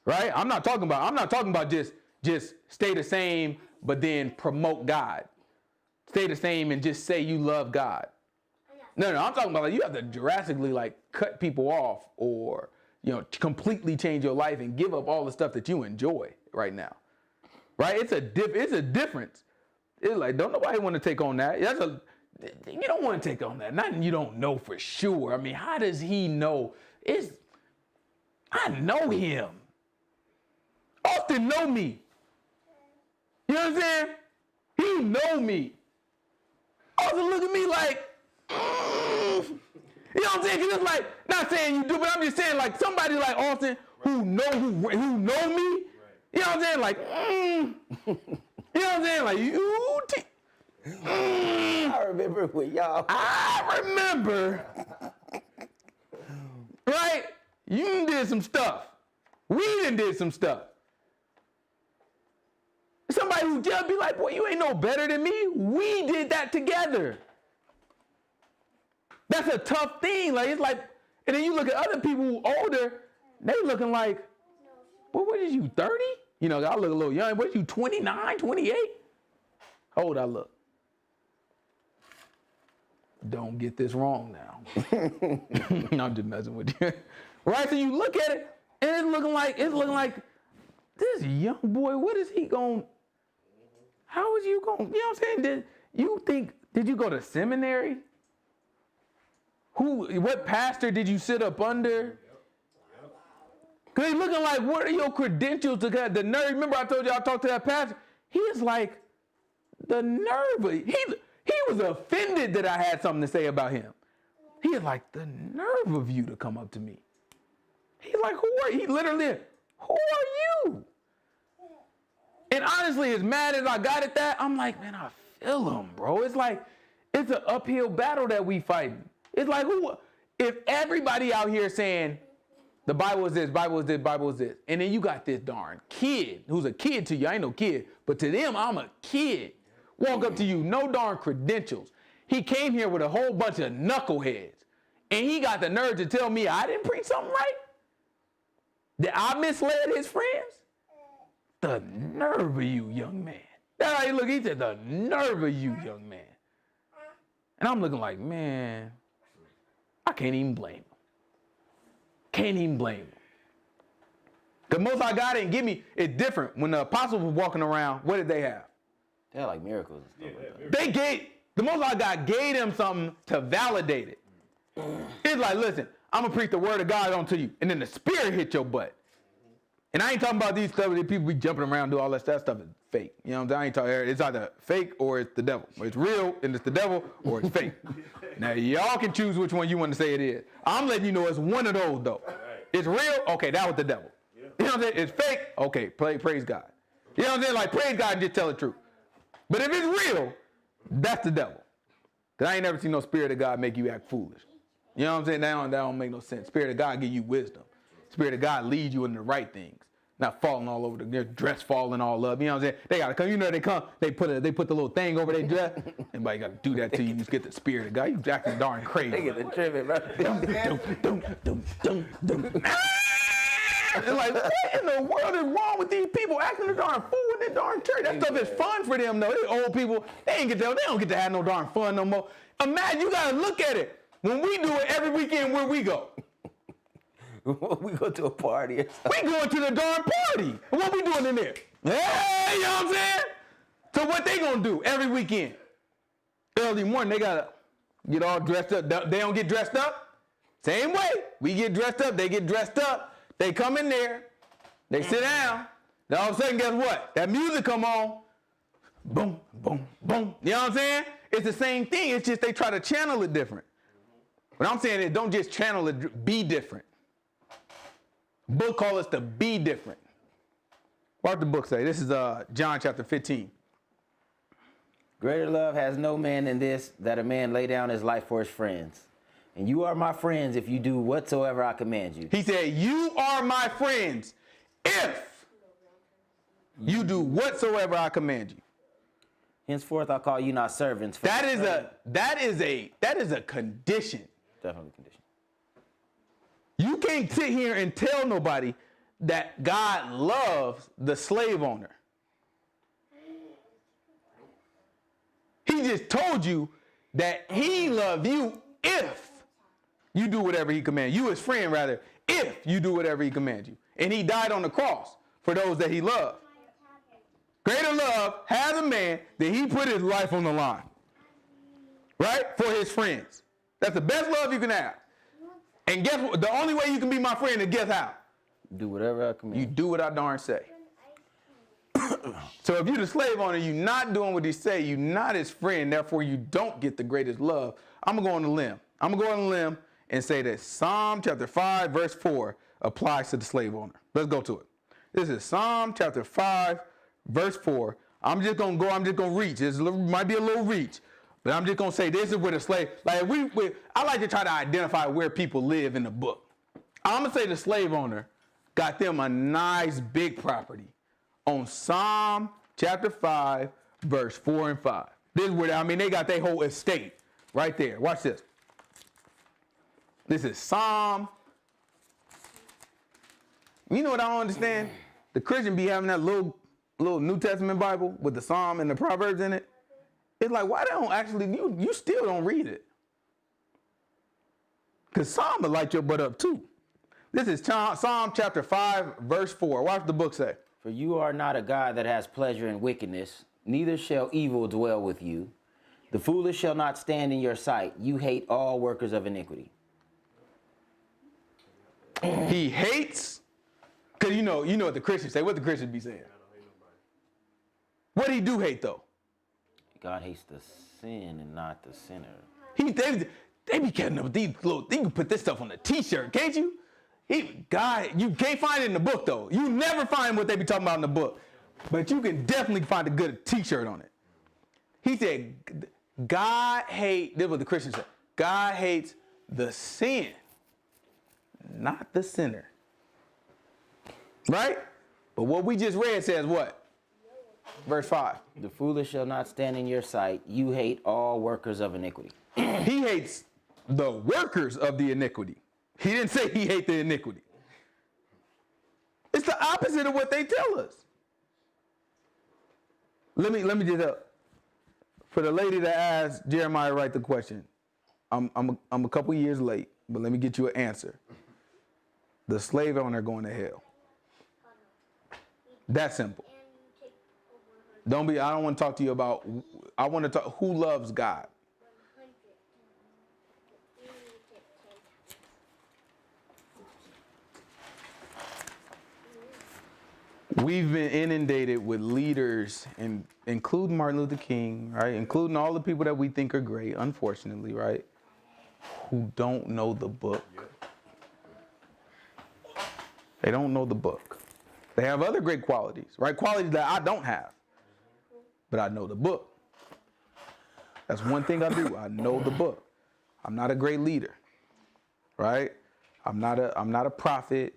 Right? I'm not talking about just stay the same, but then promote God. Stay the same and just say you love God. No, I'm talking about like you have to drastically like cut people off or, you know, completely change your life and give up all the stuff that you enjoy right now. Right? It's a difference. It's like, don't nobody want to take on that. You don't want to take on that. Nothing you don't know for sure. I mean, how does he know? I know him. Austin know me. You know what I'm saying? He know me. Austin look at me like, you know what I'm saying? 'Cause it's like, not saying you do, but I'm just saying like somebody like Austin who know me. You know what I'm saying? Like, you know what I'm saying? Like, I remember with y'all. I remember. Right? You did some stuff. We did some stuff. Somebody who just be like, boy, you ain't no better than me. We did that together. That's a tough thing. Like, it's like, and then you look at other people who older, they looking like, well, what is you, 30? You know, I look a little young. What are you, 29, 28? How old I look? Don't get this wrong now. I'm just messing with you. Right? So you look at it, and it's looking like this young boy, what is he going, how is you going, you know what I'm saying? Did you go to seminary? What pastor did you sit up under? Because he's looking like, what are your credentials to get the nerve? Remember I told you I talked to that pastor? He is like, the nerve. He was offended that I had something to say about him. He is like, the nerve of you to come up to me. He's like, who are you? He literally, who are you? And honestly, as mad as I got at that, I'm like, man, I feel him, bro. It's like, it's an uphill battle that we fighting. It's like, if everybody out here saying, the Bible is this, Bible is this, Bible is this, and then you got this darn kid who's a kid to you. I ain't no kid, but to them, I'm a kid. Walk up to you, no darn credentials. He came here with a whole bunch of knuckleheads, and he got the nerve to tell me I didn't preach something right? That I misled his friends? The nerve of you, young man. That's how he look. He said, the nerve of you, young man. And I'm looking like, man, I can't even blame him. Can't even blame him. The Most High God didn't give me, it's different. When the apostles were walking around, what did they have? They had like miracles and stuff like that. They gave, the Most High God gave them something to validate it. It's like, listen, I'm going to preach the word of God onto you. And then the spirit hit your butt. And I ain't talking about these stuff that people be jumping around, do all that stuff. That stuff is fake. You know what I'm saying? I ain't talking, it's either fake or it's the devil. It's real and it's the devil or it's fake. Now, y'all can choose which one you want to say it is. I'm letting you know it's one of those, though. It's real? Okay, that was the devil. You know what I'm saying? It's fake? Okay, praise God. You know what I'm saying? Like, praise God and just tell the truth. But if it's real, that's the devil. Because I ain't never seen no spirit of God make you act foolish. You know what I'm saying? That don't make no sense. Spirit of God give you wisdom. Spirit of God leads you in the right things. Not falling all over their dress falling all up. You know what I'm saying? They gotta come. You know they come. They put the little thing over their dress. Anybody gotta do that to you? You just get the spirit of God. You acting darn crazy. They get the tripping, bro. It's like, what in the world is wrong with these people acting the darn fool in this darn church? That stuff is fun for them though. They old people. They don't get to have no darn fun no more. Imagine, you gotta look at it. When we do it every weekend, where we go? We go to a party or something. We going to the darn party. What we doing in there? Hey, you know what I'm saying? So what they gonna do every weekend? Early morning, they gotta get all dressed up. They don't get dressed up? Same way. We get dressed up, they get dressed up. They come in there, they sit down. Then all of a sudden, guess what? That music come on. Boom, boom, boom. You know what I'm saying? It's the same thing. It's just they try to channel it different. What I'm saying is don't just channel it, be different. Book call us to be different. What the book say? This is John chapter 15. Greater love has no man than this, that a man lay down his life for his friends. And you are my friends if you do whatsoever I command you. He said, you are my friends if you do whatsoever I command you. Henceforth I call you not servants. For That is a condition. definitely condition. You can't sit here and tell nobody that God loves the slave owner. He just told you that he loves you if you do whatever he commands you. His friend, rather, if you do whatever he commands you. And he died on the cross for those that he loved. Greater love has a man that he put his life on the line. Right? For his friends. That's the best love you can have. And guess what? The only way you can be my friend is guess how? Do whatever I command. You do what I darn say. So if you're the slave owner, you're not doing what he say, you're not his friend, therefore you don't get the greatest love. I'm going to go on a limb. I'm going to go on a limb and say that Psalm chapter 5, verse 4 applies to the slave owner. Let's go to it. This is Psalm chapter 5, verse 4. I'm just going to reach. This might be a little reach. But I'm just going to say this is where the slave, like I like to try to identify where people live in the book. I'm going to say the slave owner got them a nice big property on Psalm chapter 5, verse 4 and 5. This is where, they got their whole estate right there. Watch this. This is Psalm. You know what I don't understand? The Christian be having that little New Testament Bible with the Psalm and the Proverbs in it. It's like, why they don't actually, you still don't read it. Because Psalm will light your butt up too. This is Psalm chapter 5, verse 4. Watch the book say. For you are not a God that has pleasure in wickedness, neither shall evil dwell with you. The foolish shall not stand in your sight. You hate all workers of iniquity. He hates, because you know what the Christians say. What the Christians be saying? What he do hate though? God hates the sin and not the sinner. They be getting up with these little, you can put this stuff on a t-shirt, can't you? God, you can't find it in the book though. You never find what they be talking about in the book. but you can definitely find a good t-shirt on it. He said, this was the Christian said, God hates the sin, not the sinner. Right? But what we just read says what? Verse 5. The foolish shall not stand in your sight. You hate all workers of iniquity. He hates the workers of the iniquity. He didn't say he hates the iniquity. It's the opposite of what they tell us. Let me just for the lady that asked Jeremiah write the question. I'm a couple years late, but let me get you an answer. The slave owner going to hell. That simple. I don't want to talk to you about, I want to talk, who loves God? We've been inundated with leaders, and including Martin Luther King, right? Including all the people that we think are great, unfortunately, right? Who don't know the book. They don't know the book. They have other great qualities, right? Qualities that I don't have. But I know the book. That's one thing I do. I know the book. I'm not a great leader, right? I'm not a prophet.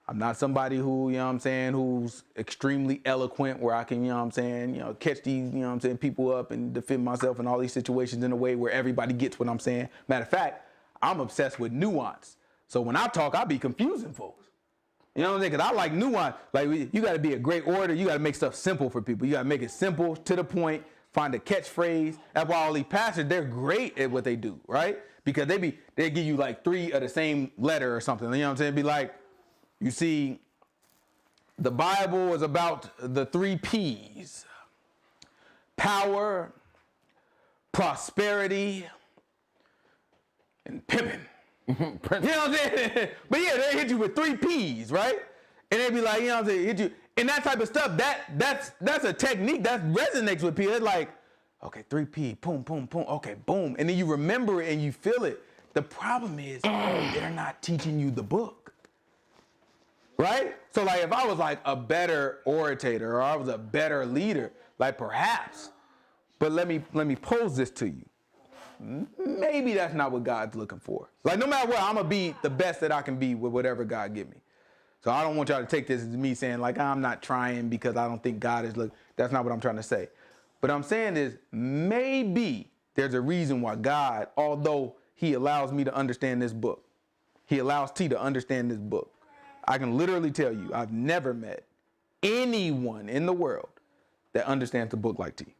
I'm not somebody who, you know what I'm saying, who's extremely eloquent where I can, you know what I'm saying, catch these, you know what I'm saying, people up and defend myself in all these situations in a way where everybody gets what I'm saying. Matter of fact, I'm obsessed with nuance. So when I talk, I be confusing folks. You know what I'm saying? Because I like nuance. Like, you got to be a great orator. You got to make stuff simple for people. You got to make it simple, to the point, find a catchphrase. That's why all these pastors, they're great at what they do, right? Because they give you like 3 of the same letter or something. You know what I'm saying? It'd be like, you see, the Bible is about the 3 P's. Power, prosperity, and pimping. You know what I'm saying? But yeah, they hit you with 3 P's, right? And they be like, you know what I'm saying, hit you. And that type of stuff, that's a technique that resonates with people. It's like, okay, 3 P, boom, boom, boom, okay, boom. And then you remember it and you feel it. The problem is they're not teaching you the book. Right? So like if I was like a better orator or I was a better leader, like perhaps, but let me pose this to you. Maybe that's not what God's looking for. Like no matter what, I'm gonna be the best that I can be with whatever God give me. So I don't want y'all to take this as me saying like I'm not trying because I don't think God is looking. That's not what I'm trying to say. But I'm saying is maybe there's a reason why God, although he allows me to understand this book, he allows T to understand this book. I can literally tell you, I've never met anyone in the world that understands the book like T.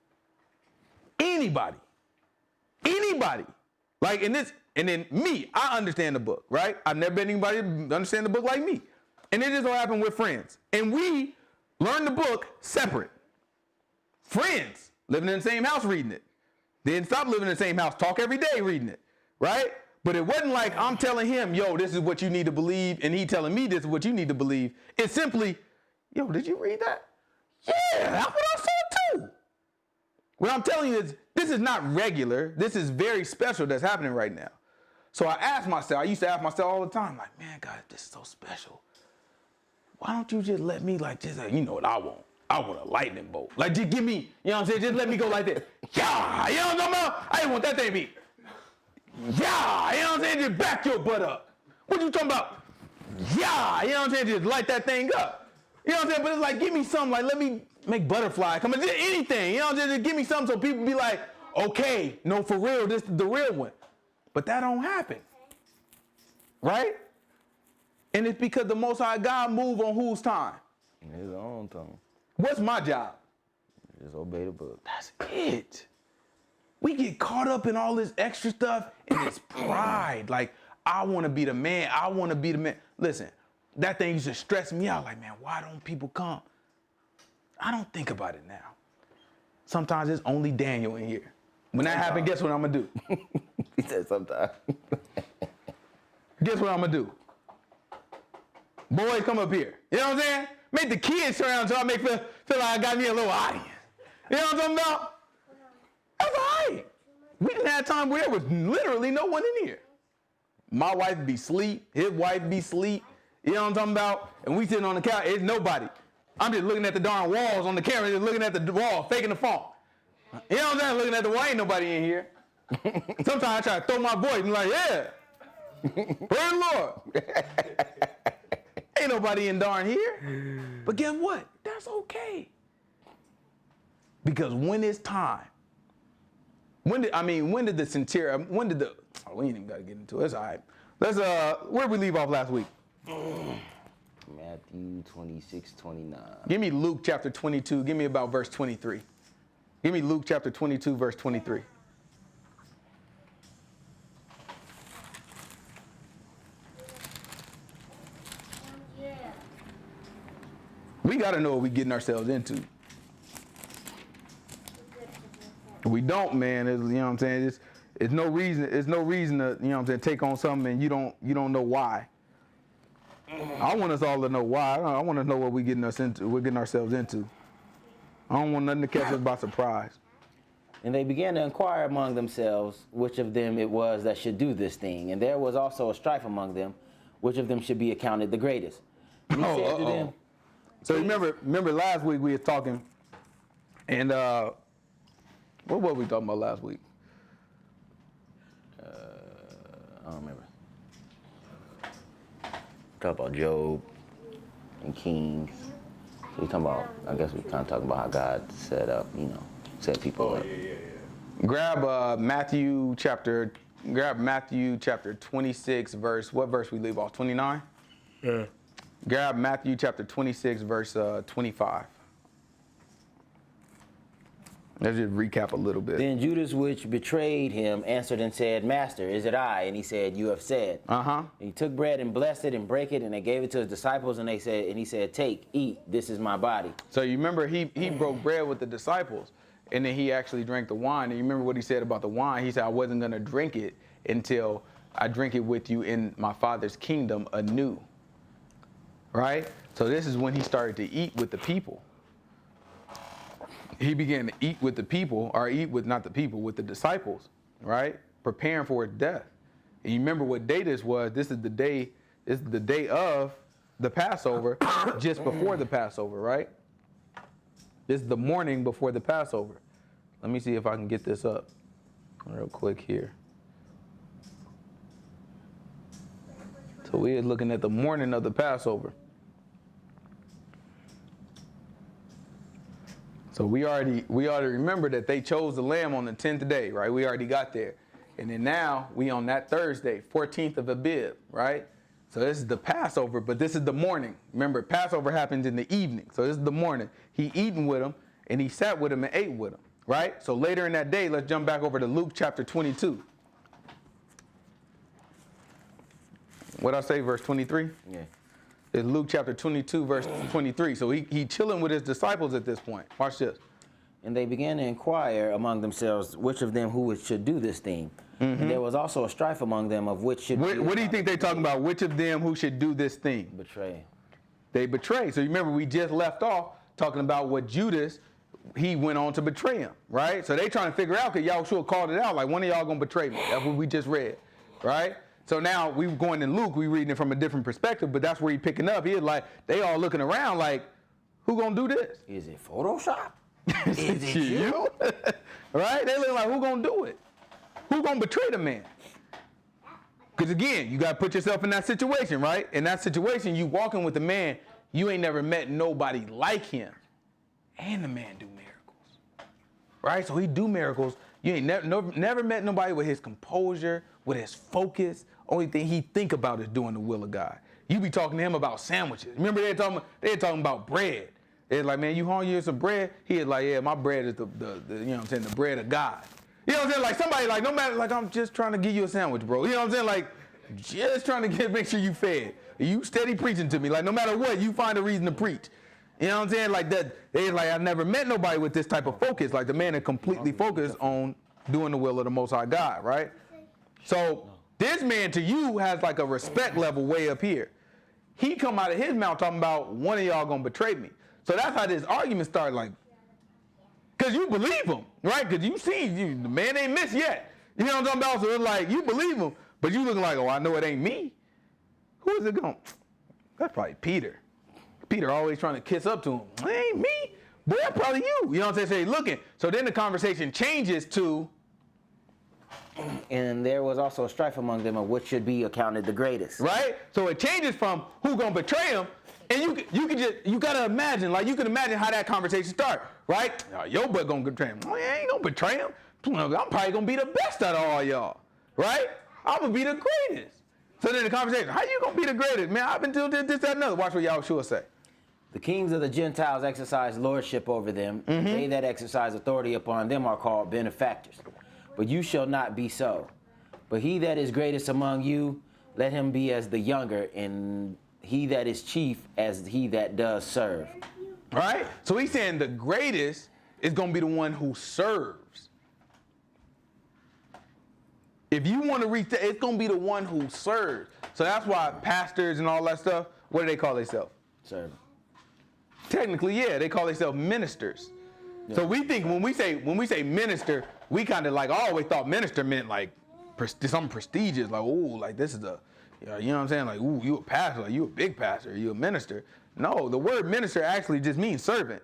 Anybody. Like and then me, I understand the book, right? I've never been anybody to understand the book like me. And it just so happened with friends. And we learned the book separate. Friends, living in the same house reading it. Then stop living in the same house, talk every day reading it, right? But it wasn't like I'm telling him, yo, this is what you need to believe, and he telling me this is what you need to believe. It's simply, yo, did you read that? Yeah, that's what I saw too. What I'm telling you is, this is not regular. This is very special that's happening right now. So I used to ask myself all the time, like, man, God, this is so special. Why don't you just let me like, just, you know what I want? I want a lightning bolt. Like, just give me, you know what I'm saying? Just let me go like this. Yeah, you know what I'm talking about? I didn't want that thing to be. Yeah, you know what I'm saying? Just back your butt up. What you talking about? Yeah, you know what I'm saying? Just light that thing up. You know what I'm saying? But it's like, give me something, like, let me make butterfly come in, anything. You know what I'm saying? Just give me something so people be like, okay, no, for real, this is the real one. But that don't happen. Right? And it's because the Most High God move on whose time? His own time. What's my job? Just obey the book. That's it. We get caught up in all this extra stuff, and it's pride. Like, I want to be the man. I want to be the man. Listen, that thing used to stress me out. Like, man, why don't people come? I don't think about it now. Sometimes it's only Daniel in here. When that happens, guess what I'm going to do? He said sometimes. Guess what I'm going to do? Boys, come up here. You know what I'm saying? Make the kids surround so I feel like I got me a little audience. You know what I'm talking about? That's all right. We didn't have time where there was literally no one in here. My wife be asleep. His wife be asleep. You know what I'm talking about? And we sitting on the couch. It's nobody. I'm just looking at the darn walls on the camera, just looking at the wall, faking the funk. You know what I'm saying? Looking at the wall, ain't nobody in here. Sometimes I try to throw my voice and be like, yeah. Praise the Lord. Ain't nobody in darn here. But guess what? That's okay. Because when it's time, we ain't even got to get into it. It's all right. Let's, where did we leave off last week? Matthew 26:29. Give me Luke chapter 22. Give me about verse 23. Give me Luke chapter 22, verse 23. We got to know what we're getting ourselves into. If we don't, man, you know what I'm saying? It's no reason to, you know what I'm saying, take on something and you don't know why. I want us all to know why. I want to know what we're getting ourselves into. I don't want nothing to catch us by surprise. And they began to inquire among themselves which of them it was that should do this thing. And there was also a strife among them, which of them should be accounted the greatest. And he said to them, so remember last week we were talking, and what were we talking about last week? I don't remember. Talk about Job and kings. So we talking about, I guess we kind of talking about how God set people up. Grab Matthew chapter 26 verse. What verse we leave off? 29. Yeah. Grab Matthew chapter 26 verse 25. Let's just recap a little bit. Then Judas, which betrayed him, answered and said, Master, is it I? And he said, You have said. And he took bread and blessed it and brake it, and they gave it to his disciples, and he said, Take, eat, this is my body. So you remember he broke bread with the disciples, and then he actually drank the wine. And you remember what he said about the wine? He said, I wasn't going to drink it until I drink it with you in my Father's kingdom anew. Right? So this is when he started to eat with the people. He began to eat with the people, or eat with, not the people, with the disciples, right? Preparing for his death. And you remember what day this was. This is the day of the Passover, just before the Passover, right? This is the morning before the Passover. Let me see if I can get this up real quick here. So we are looking at the morning of the Passover. So we already remember that they chose the lamb on the 10th day, right? We already got there. And then now we on that Thursday, 14th of Abib, right? So this is the Passover, but this is the morning. Remember, Passover happens in the evening. So this is the morning. He eating with them, and he sat with them and ate with them, right? So later in that day, let's jump back over to Luke chapter 22. What'd I say, verse 23? Yeah. It's Luke chapter 22, verse 23. So he chilling with his disciples at this point. Watch this. And they began to inquire among themselves which of them who should do this thing. And there was also a strife among them of which should What do you think they're talking about? Which of them who should do this thing? betray. They betray. So you remember we just left off talking about what Judas, he went on to betray him, right? So they trying to figure out, because y'all sure called it out, like one of y'all going to betray me. That's what we just read, right? So now we going in Luke, we reading it from a different perspective, but that's where he picking up. He like, they all looking around like, who gonna do this? Is it Photoshop? Is it you? Right? They look like, who gonna do it? Who gonna betray the man? Because again, you gotta put yourself in that situation, right? In that situation, you walking with the man, you ain't never met nobody like him. And the man do miracles, right? So he do miracles. You ain't never met nobody with his composure, with his focus. Only thing he think about is doing the will of God. You be talking to him about sandwiches. Remember they talking about bread. They're like, man, you hungry for some bread? He is like, yeah, my bread is the you know what I'm saying, the bread of God. You know what I'm saying? Like somebody like, no matter, like I'm just trying to give you a sandwich, bro. You know what I'm saying? Like just trying to make sure you fed. You steady preaching to me. Like no matter what, you find a reason to preach. You know what I'm saying? Like that, they're like, I've never met nobody with this type of focus. Like the man is completely focused on doing the will of the Most High God, right? So this man to you has like a respect level way up here. He come out of his mouth talking about one of y'all gonna betray me. So that's how this argument started, like, because you believe him, right? Because you see, the man ain't missed yet. You know what I'm talking about? So it's like, you believe him, but you looking like, oh, I know it ain't me. Who is it going? That's probably Peter. Peter always trying to kiss up to him. It ain't me. Boy, that's probably you. You know what I'm saying? So he looking. So then the conversation changes to, And there was also a strife among them of which should be accounted the greatest. right? So it changes from who gonna betray him, and you gotta imagine, like you can imagine how that conversation start, right? Your butt gonna betray him. I ain't gonna betray him. I'm probably gonna be the best out of all y'all, right? I'm gonna be the greatest. So then the conversation, how you gonna be the greatest? Man, I've been doing this, that, and another. Watch what Yahushua say. The kings of the Gentiles exercise lordship over them. They that exercise authority upon them are called benefactors. But you shall not be so. But he that is greatest among you, let him be as the younger, and he that is chief as he that does serve. Right? So he's saying the greatest is going to be the one who serves. If you want to reach that, it's going to be the one who serves. So that's why pastors and all that stuff, what do they call themselves? Serve. Technically, yeah, they call themselves ministers. Yeah. So we think when we say minister, we kind of like always thought minister meant like something prestigious, like, oh, like this is a, you know what I'm saying? Like, ooh, you a pastor, like you a big pastor, you a minister. No, the word minister actually just means servant.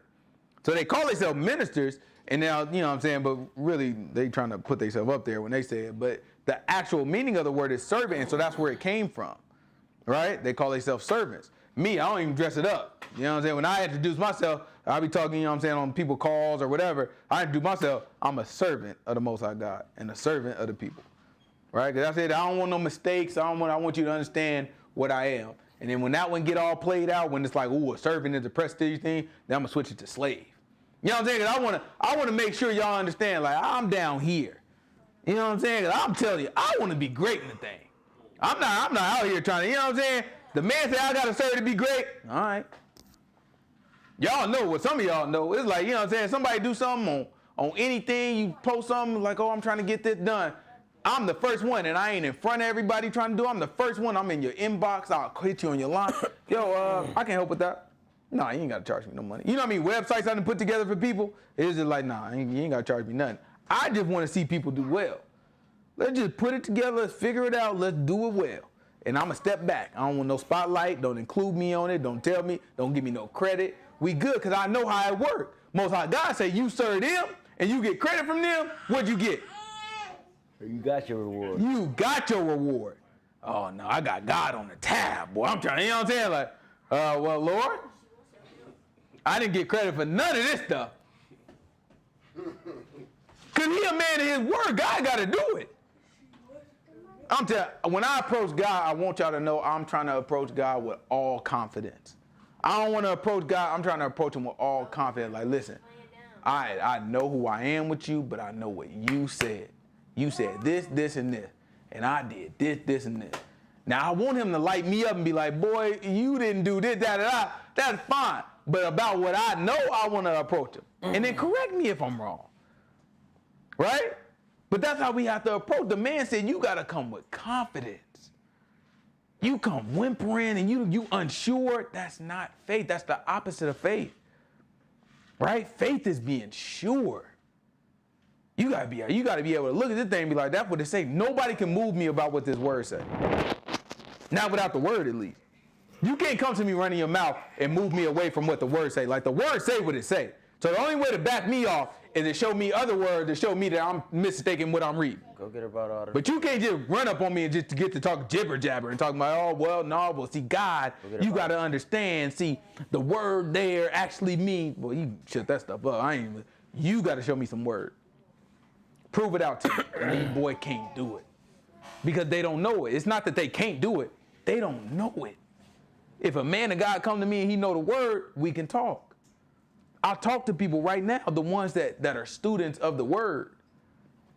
So they call themselves ministers, and now, you know what I'm saying, but really they trying to put themselves up there when they say it. But the actual meaning of the word is servant, and so that's where it came from, right? They call themselves servants. Me, I don't even dress it up. You know what I'm saying? When I introduce myself, I'll be talking, you know what I'm saying, on people calls or whatever. I introduce myself, I'm a servant of the Most High God and a servant of the people. Right? Because I said, I don't want no mistakes. I want you to understand what I am. And then when that one get all played out, when it's like, ooh, a servant is a prestigious thing, then I'm going to switch it to slave. You know what I'm saying? 'Cause I want to make sure y'all understand, like, I'm down here. You know what I'm saying? 'Cause I'm telling you, I want to be great in the thing. I'm not out here trying to, you know what I'm saying? The man said, I got to serve to be great. All right. Y'all know what some of y'all know. It's like, you know what I'm saying? Somebody do something on anything, you post something like, oh, I'm trying to get this done. I'm the first one, and I ain't in front of everybody trying to do it. I'm the first one. I'm in your inbox. I'll hit you on your line. Yo, I can't help with that. Nah, you ain't got to charge me no money. You know what I mean? Websites I done put together for people, it's just like, nah, you ain't got to charge me nothing. I just want to see people do well. Let's just put it together. Let's figure it out. Let's do it well. And I'm going to step back. I don't want no spotlight. Don't include me on it. Don't tell me. Don't give me no credit. We good because I know how it works. Most High God say you serve them and you get credit from them. What'd you get? You got your reward. You got your reward. Oh, no, I got God on the tab, boy. I'm trying, you know what I'm saying? Like, well, Lord, I didn't get credit for none of this stuff. Because he a man of his word. God got to do it. I'm telling you, when I approach God, I want y'all to know I'm trying to approach God with all confidence. I don't want to approach God. I'm trying to approach him with all confidence. Like, listen, I know who I am with you, but I know what you said. You said this, this, and this. And I did this, this, and this. Now, I want him to light me up and be like, boy, you didn't do this, that. That's fine. But about what I know, I want to approach him. And then correct me if I'm wrong. Right? But that's how we have to approach. The man said you got to come with confidence. You come whimpering and you unsure. That's not faith. That's the opposite of faith. Right? Faith is being sure. You gotta be able to look at this thing and be like, that's what it say. Nobody can move me about what this word say. Not without the word, at least. You can't come to me running your mouth and move me away from what the word say. Like, the word say what it say. So the only way to back me off is to show me other words to show me that I'm mistaking what I'm reading. Go get about all the. But you can't just run up on me and just get to talk jibber jabber and talk about, oh, well, no, well, see, God, you got to understand, see, the word there actually means, well, you shut that stuff up. You got to show me some word. Prove it out to me. And these boy can't do it. Because they don't know it. It's not that they can't do it. They don't know it. If a man of God come to me and he know the word, we can talk. I'll talk to people right now, the ones that are students of the word.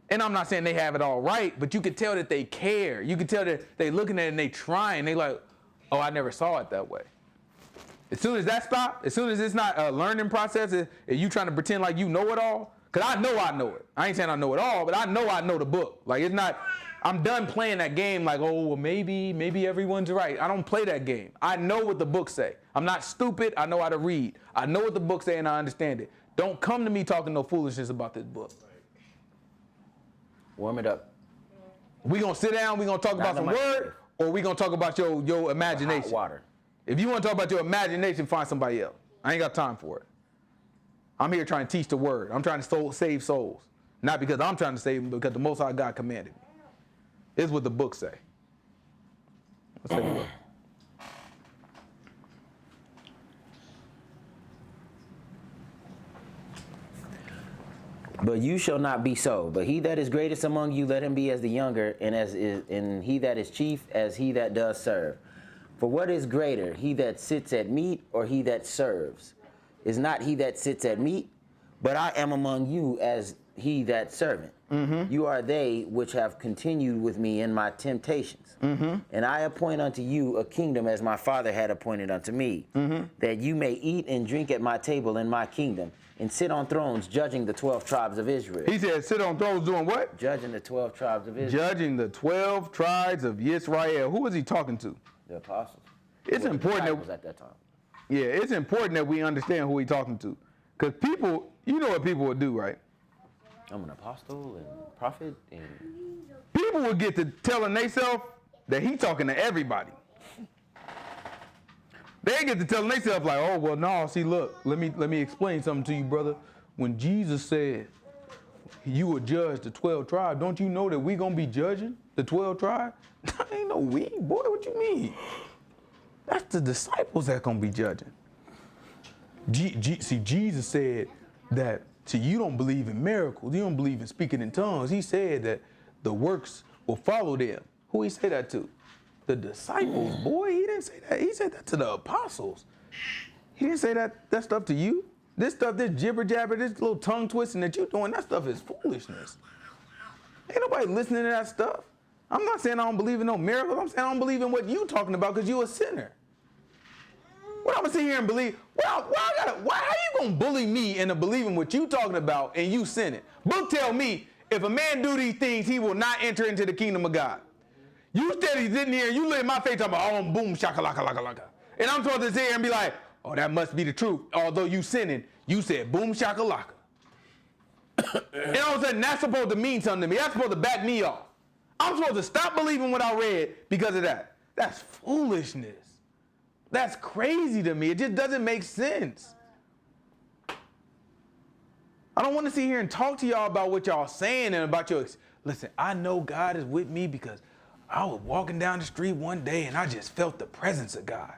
And I'm not saying they have it all right, but you can tell that they care. You can tell that they looking at it and they trying. They like, oh, I never saw it that way. As soon as that stops, as soon as it's not a learning process, and you trying to pretend like you know it all, because I know it. I ain't saying I know it all, but I know the book. Like, it's not, I'm done playing that game like, oh, well, maybe everyone's right. I don't play that game. I know what the book say. I'm not stupid. I know how to read. I know what the book say and I understand it. Don't come to me talking no foolishness about this book. Warm it up. We gonna sit down, we gonna talk about some word, or we gonna talk about your imagination? Hot water. If you want to talk about your imagination, find somebody else. I ain't got time for it. I'm here trying to teach the word. I'm trying to save souls. Not because I'm trying to save them, because the Most High God commanded me. This is what the book say. Let's take a look. But you shall not be so. But he that is greatest among you, let him be as the younger, and he that is chief as he that does serve. For what is greater, he that sits at meat or he that serves? Is not he that sits at meat? But I am among you as he that servant. Mm-hmm. You are they which have continued with me in my temptations. Mm-hmm. And I appoint unto you a kingdom as my Father had appointed unto me, that you may eat and drink at my table in my kingdom, and sit on thrones judging the 12 tribes of Israel. He said sit on thrones doing what? Judging the 12 tribes of Israel. Judging the 12 tribes of Israel. Who is he talking to? The apostles. It's important at that time. Yeah, it's important that we understand who he's talking to. Because people, you know what people would do, right? I'm an apostle and prophet. And people would get to telling themselves that he's talking to everybody. They get to telling themselves like, oh, well, no, see, look, let me explain something to you, brother. When Jesus said you will judge the 12 tribes, don't you know that we going to be judging the 12 tribes? Ain't no we, boy, what you mean? That's the disciples that going to be judging. See, Jesus said that, see, you don't believe in miracles. You don't believe in speaking in tongues. He said that the works will follow them. Who he said that to? The disciples, boy. He didn't say that. He said that to the apostles. He didn't say that stuff to you. This stuff, this jibber jabber, this little tongue twisting that you're doing, that stuff is foolishness. Ain't nobody listening to that stuff. I'm not saying I don't believe in no miracles. I'm saying I don't believe in what you talking about because you a sinner. What I'm gonna sit here and believe? Why how you gonna bully me into believing what you talking about and you sinning? Book tell me if a man do these things, he will not enter into the kingdom of God. You steady sitting here and you look in my face talking about, oh, boom, shakalaka, laka, laka. And I'm supposed to sit here and be like, oh, that must be the truth. Although you sinning, you said boom, shakalaka. And all of a sudden, that's supposed to mean something to me. That's supposed to back me off. I'm supposed to stop believing what I read because of that. That's foolishness. That's crazy to me. It just doesn't make sense. I don't want to sit here and talk to y'all about what y'all saying and about your... Listen, I know God is with me because I was walking down the street one day and I just felt the presence of God.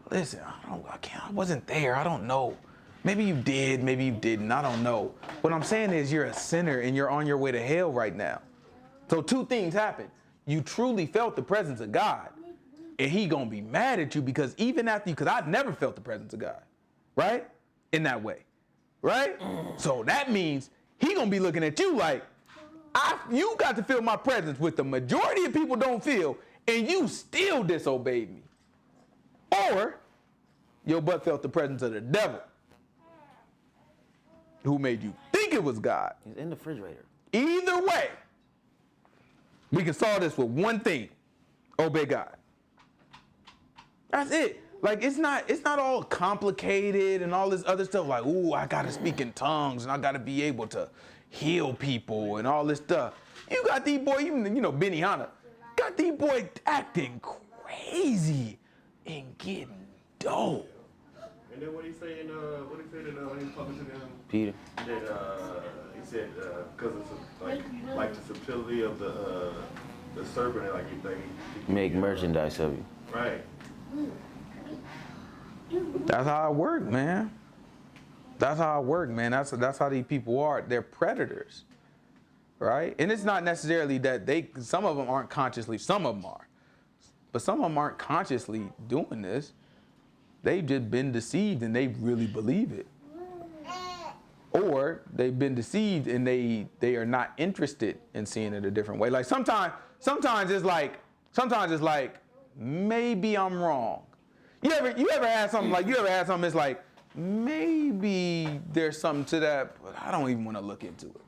Listen, I wasn't there. I don't know. Maybe you did, maybe you didn't. I don't know. What I'm saying is you're a sinner and you're on your way to hell right now. So two things happen. You truly felt the presence of God. And he gonna be mad at you because even after you, because I've never felt the presence of God, right? In that way, right? So that means he gonna be looking at you like, you got to feel my presence, which the majority of people don't feel, and you still disobeyed me. Or your butt felt the presence of the devil, who made you think it was God. He's in the refrigerator. Either way, we can solve this with one thing: obey God. That's it. Like, it's not all complicated and all this other stuff like, ooh, I gotta speak in tongues and I gotta be able to heal people and all this stuff. You got these boys, even, you know, Benny Hanna, got these boys acting crazy and getting dope. And then what he said in when he was talking to them, Peter. that he said because it's like the subtlety of the serpent, like he Make merchandise of you. Right. That's how it works, man. That's how it works, man. That's how these people are. They're predators, right? And it's not necessarily that some of them aren't consciously, some of them are. But some of them aren't consciously doing this. They've just been deceived and they really believe it. Or they've been deceived and they are not interested in seeing it a different way. Like sometimes it's like, maybe I'm wrong. You ever had something it's like, maybe there's something to that, but I don't even want to look into it.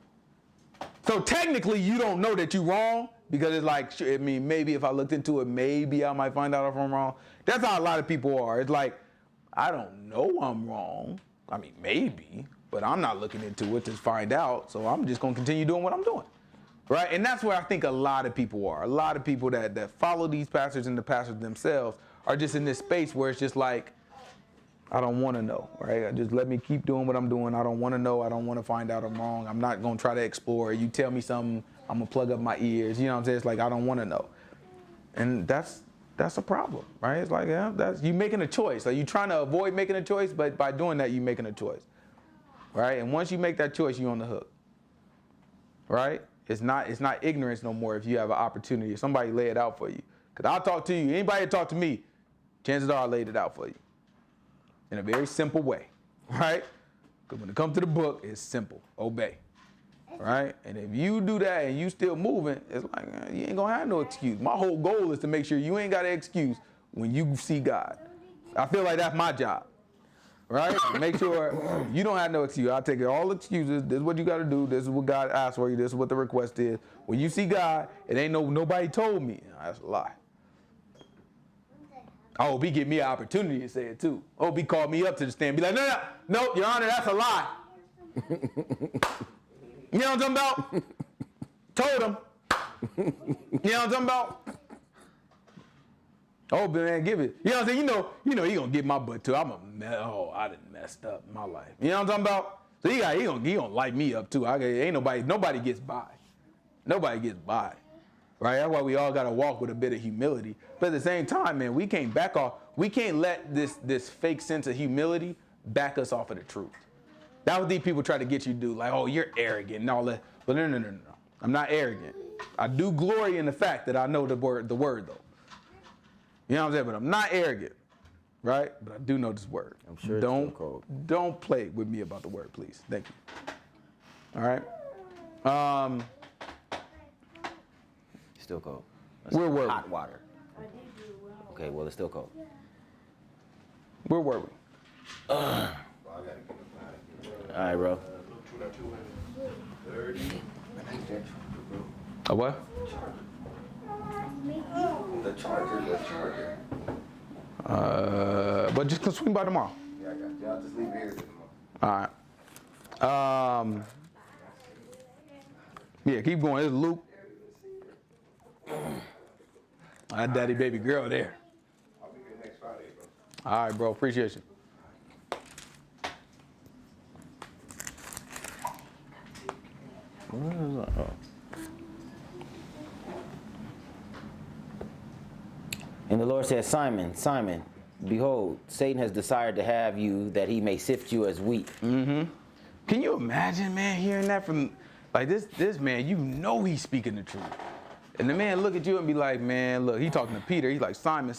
So technically you don't know that you're wrong because it's like, I mean, maybe if I looked into it, maybe I might find out if I'm wrong. That's how a lot of people are. It's like, I don't know I'm wrong. I mean, maybe, but I'm not looking into it to find out. So I'm just going to continue doing what I'm doing. Right? And that's where I think a lot of people are. A lot of people that follow these pastors and the pastors themselves are just in this space where it's just like, I don't want to know, right? Just let me keep doing what I'm doing. I don't want to know. I don't want to find out I'm wrong. I'm not going to try to explore. You tell me something, I'm going to plug up my ears. You know what I'm saying? It's like, I don't want to know. And that's a problem, right? It's like, yeah, that's you making a choice. Like, you trying to avoid making a choice, but by doing that, you making a choice, right? And once you make that choice, you're on the hook, right? It's not ignorance no more if you have an opportunity. If somebody lay it out for you. Because I'll talk to you. Anybody that talk to me, chances are I laid it out for you. In a very simple way, right? Because when it comes to the book, it's simple. Obey, right? And if you do that and you still moving, it's like, you ain't going to have no excuse. My whole goal is to make sure you ain't got an excuse when you see God. I feel like that's my job, right? Make sure you don't have no excuse. I'll take all excuses. This is what you got to do. This is what God asked for you. This is what the request is. When you see God, it ain't nobody told me. That's a lie. I hope he give me an opportunity to say it too. I hope he called me up to the stand and be like, no, Your Honor, that's a lie. You know what I'm talking about? Told him. You know what I'm talking about? Oh, man, give it. You know what I'm saying? You know he gonna get my butt too. I done messed up my life. You know what I'm talking about? So he gonna light me up too. Ain't nobody gets by. Nobody gets by. Right? That's why we all got to walk with a bit of humility. But at the same time, man, we can't back off. We can't let this fake sense of humility back us off of the truth. That's what these people try to get you to do. Like, oh, you're arrogant and all that. But no. I'm not arrogant. I do glory in the fact that I know the word though. You know what I'm saying? But I'm not arrogant. Right? But I do know this word. I'm sure it's still cold. Don't play with me about the word, please. Thank you. All right? Still cold. Where were we? Hot water. Okay, well, it's still cold. Where were we? All right, bro. A what? The charger. But just can swing by tomorrow. Yeah, I got you. I'll just leave it here tomorrow. All right. Yeah, keep going. It's Luke. That daddy baby girl there. I'll be here next Friday, bro. All right, bro. Appreciate you. And the Lord said, Simon, Simon, behold, Satan has desired to have you that he may sift you as wheat. Mm-hmm. Can you imagine, man, hearing that from, like, this man, you know he's speaking the truth. And the man look at you and be like, man, look, he talking to Peter. He's like, Simon,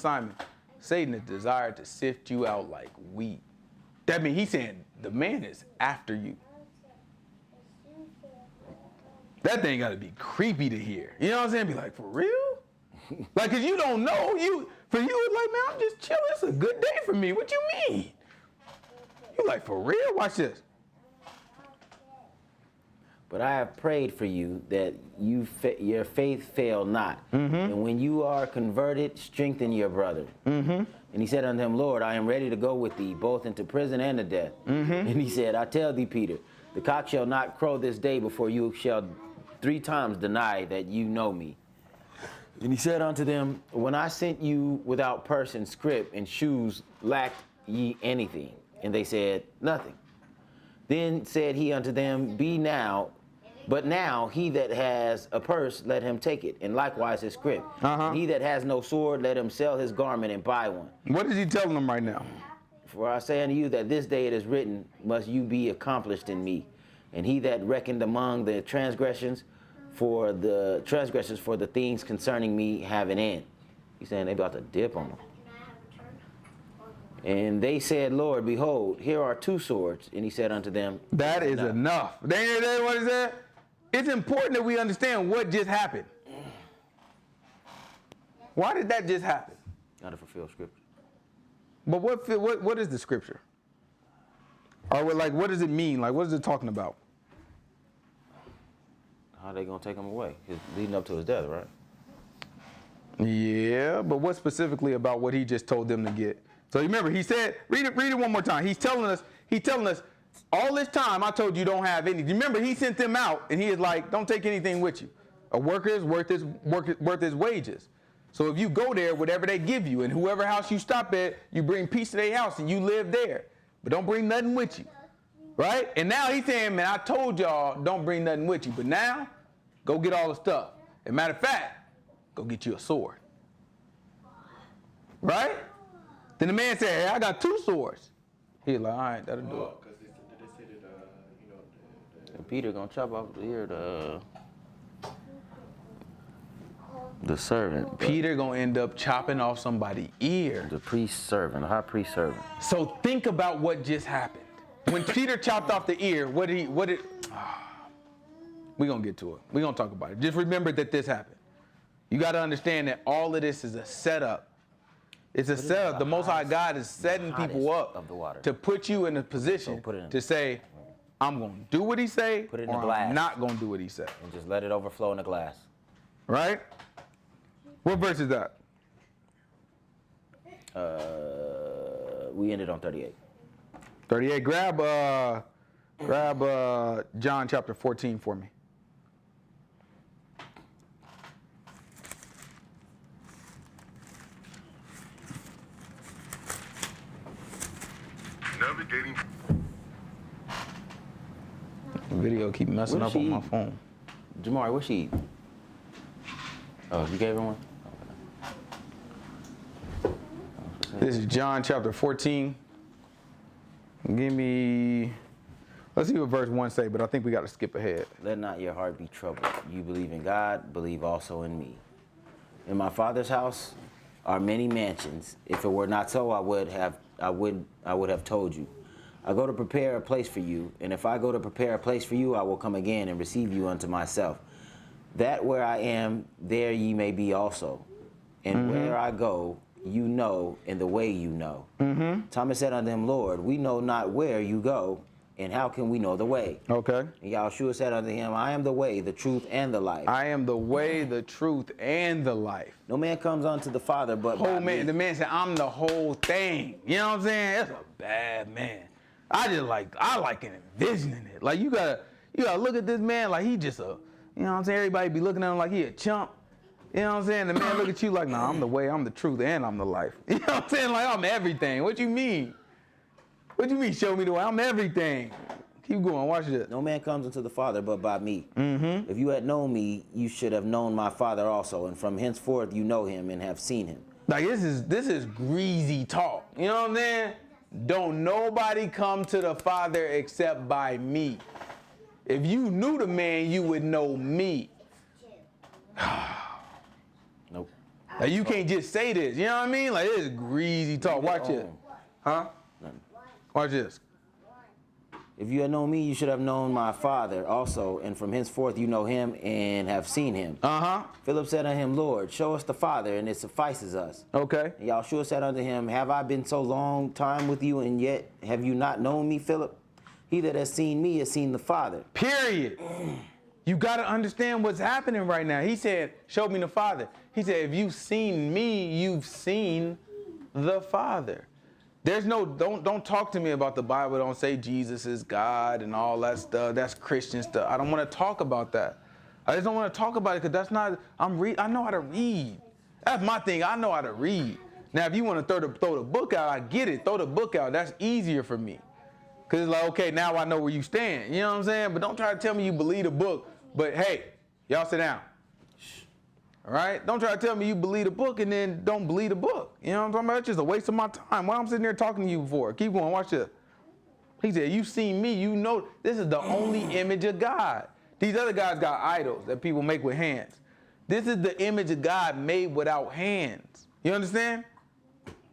Satan has desired to sift you out like wheat. That means he's saying the man is after you. That thing got to be creepy to hear. You know what I'm saying? Be like, for real? Like, because you don't know. For you, it's like, man, I'm just chilling. It's a good day for me. What you mean? You like, for real? Watch this. But I have prayed for you that your faith fail not. Mm-hmm. And when you are converted, strengthen your brother. Mm-hmm. And he said unto him, Lord, I am ready to go with thee, both into prison and to death. Mm-hmm. And he said, I tell thee, Peter, the cock shall not crow this day before you shall 3 times deny that you know me. And he said unto them, when I sent you without purse and scrip and shoes, lacked ye anything? And they said, nothing. Then said he unto them, But now he that has a purse, let him take it, and likewise his scrip. Uh-huh. He that has no sword, let him sell his garment and buy one. What is he telling them right now? For I say unto you that this day it is written, must you be accomplished in me. And he that reckoned among the transgressions for the things concerning me have an end. He's saying they about to dip on him. And they said, Lord, behold, here are 2 swords. And he said unto them, that is enough. That's what he said. It's important that we understand what just happened. Why did that just happen? Got to fulfill scripture. But what is the scripture? Or what does it mean? Like, what is it talking about? How are they going to take him away? He's leading up to his death, right? Yeah, but what specifically about what he just told them to get? So remember, he said, read it one more time. He's telling us, all this time I told you don't have any. Remember, he sent them out, and he is like, don't take anything with you. A worker is worth his wages. So if you go there, whatever they give you, and whoever house you stop at, you bring peace to their house and you live there. But don't bring nothing with you. Right? And now he's saying, man, I told y'all don't bring nothing with you. But now, go get all the stuff. As a matter of fact, go get you a sword. Right? Then the man said, hey, I got 2 swords. He's like, all right, that'll do it. Because they said that, And Peter gonna chop off the ear the servant. Peter gonna end up chopping off somebody's ear. The priest servant, the high priest servant. So think about what just happened. When Peter chopped off the ear, we're gonna get to it. We're gonna talk about it. Just remember that this happened. You gotta understand that all of this is a setup. It's a setup. The Most High God is setting people up to put you in a position to say, I'm gonna do what he say, Put it in or the glass. I'm not gonna do what he say. And just let it overflow in the glass. Right? What verse is that? We ended on 38. 38. Grab John chapter 14 for me. navigating. The video keep messing What up did on she my eat? phone. Jamari, what's she eat? Oh, you gave her one? This is John chapter 14. Give me, let's see what verse 1 say, but I think we got to skip ahead. Let not your heart be troubled. You believe in God, believe also in me. In my Father's house are many mansions. If it were not so, I would have told you. I go to prepare a place for you, and if I go to prepare a place for you, I will come again and receive you unto myself. That where I am, there ye may be also. And where I go, you know, and the way you know. Thomas said unto him, Lord, we know not where you go, and how can we know the way? Okay. And Yahshua said unto him, I am the way, the truth, and the life. I am the way, the truth, and the life. No man comes unto the Father but by me. The man said, I'm the whole thing. You know what I'm saying? That's a bad man. I like envisioning it. Like you gotta look at this man like he just a, you know what I'm saying? Everybody be looking at him like he a chump. You know what I'm saying? The man look at you like, nah, I'm the way, I'm the truth, and I'm the life. You know what I'm saying? Like I'm everything. What you mean? What you mean show me the way? I'm everything. Keep going, watch this. No man comes unto the Father but by me. If you had known me, you should have known my Father also, and from henceforth you know him and have seen him. Like this is greasy talk. You know what I'm saying? Don't nobody come to the Father except by me. If you knew the man, you would know me. Nope. Like you can't just say this. You know what I mean? Like this is greasy talk. Watch it. Huh? Nothing. Watch this. If you had known me, you should have known my Father also, and from henceforth you know him and have seen him. Philip said unto him, Lord, show us the Father, and it suffices us. Okay. And Yahshua said unto him, have I been so long time with you, and yet have you not known me, Philip? He that has seen me has seen the Father. Period. You got to understand what's happening right now. He said, show me the Father. He said, if you've seen me, you've seen the Father. There's no, don't talk to me about the Bible. Don't say Jesus is God and all that stuff. That's Christian stuff. I don't want to talk about that. I just don't want to talk about it because that's not, I know how to read. That's my thing. I know how to read. Now, if you want to throw the book out, I get it. Throw the book out. That's easier for me. Because it's like, okay, now I know where you stand. You know what I'm saying? But don't try to tell me you believe the book. But hey, y'all sit down. All right? Don't try to tell me you believe the book and then don't believe the book. You know what I'm talking about? It's just a waste of my time. Why I'm sitting there talking to you for? Keep going. Watch this. He said, you've seen me. You know this is the only image of God. These other guys got idols that people make with hands. This is the image of God made without hands. You understand?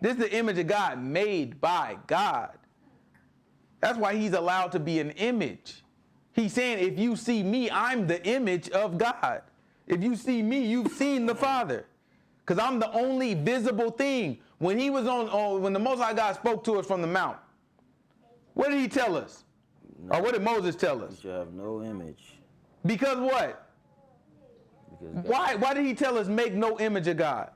This is the image of God made by God. That's why he's allowed to be an image. He's saying, if you see me, I'm the image of God. If you see me, you've seen the Father. Because I'm the only visible thing. When he was when the Most High God spoke to us from the mount, what did he tell us? No. Or what did Moses tell us? You shall have no image. Because what? Because Why did he tell us make no image of God?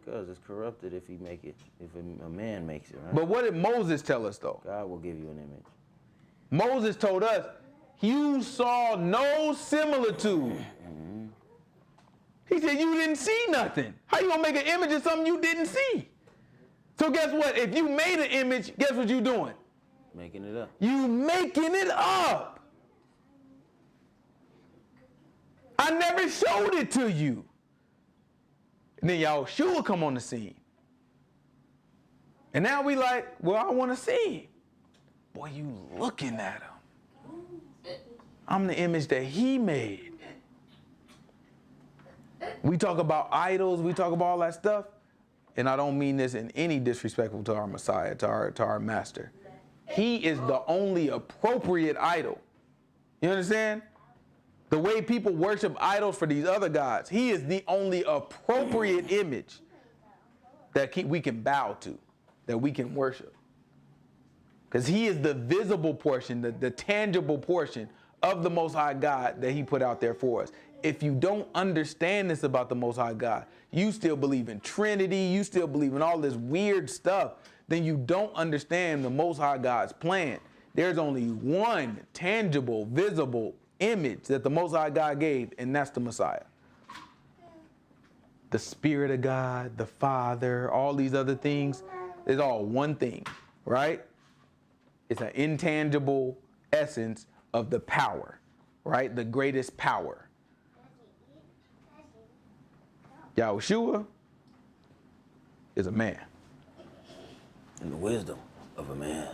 Because it's corrupted if he make it, if a man makes it, right? But what did Moses tell us though? God will give you an image. Moses told us, you saw no similitude. He said, you didn't see nothing. How you gonna make an image of something you didn't see? So guess what? If you made an image, guess what you doing? Making it up. You making it up. I never showed it to you. And then Yahushua come on the scene. And now we like, well, I want to see him. Boy, you looking at him. I'm the image that he made. We talk about idols, we talk about all that stuff. And I don't mean this in any disrespectful to our Messiah, to our master. He is the only appropriate idol. You understand? The way people worship idols for these other gods, he is the only appropriate image that we can bow to, that we can worship. Because he is the visible portion, the tangible portion of the Most High God that he put out there for us. If you don't understand this about the Most High God, you still believe in Trinity, you still believe in all this weird stuff, then you don't understand the Most High God's plan. There's only one tangible, visible image that the Most High God gave, and that's the Messiah. The Spirit of God, the Father, all these other things, is all one thing, right? It's an intangible essence of the power, right? The greatest power. Yahushua is a man. And the wisdom of a man.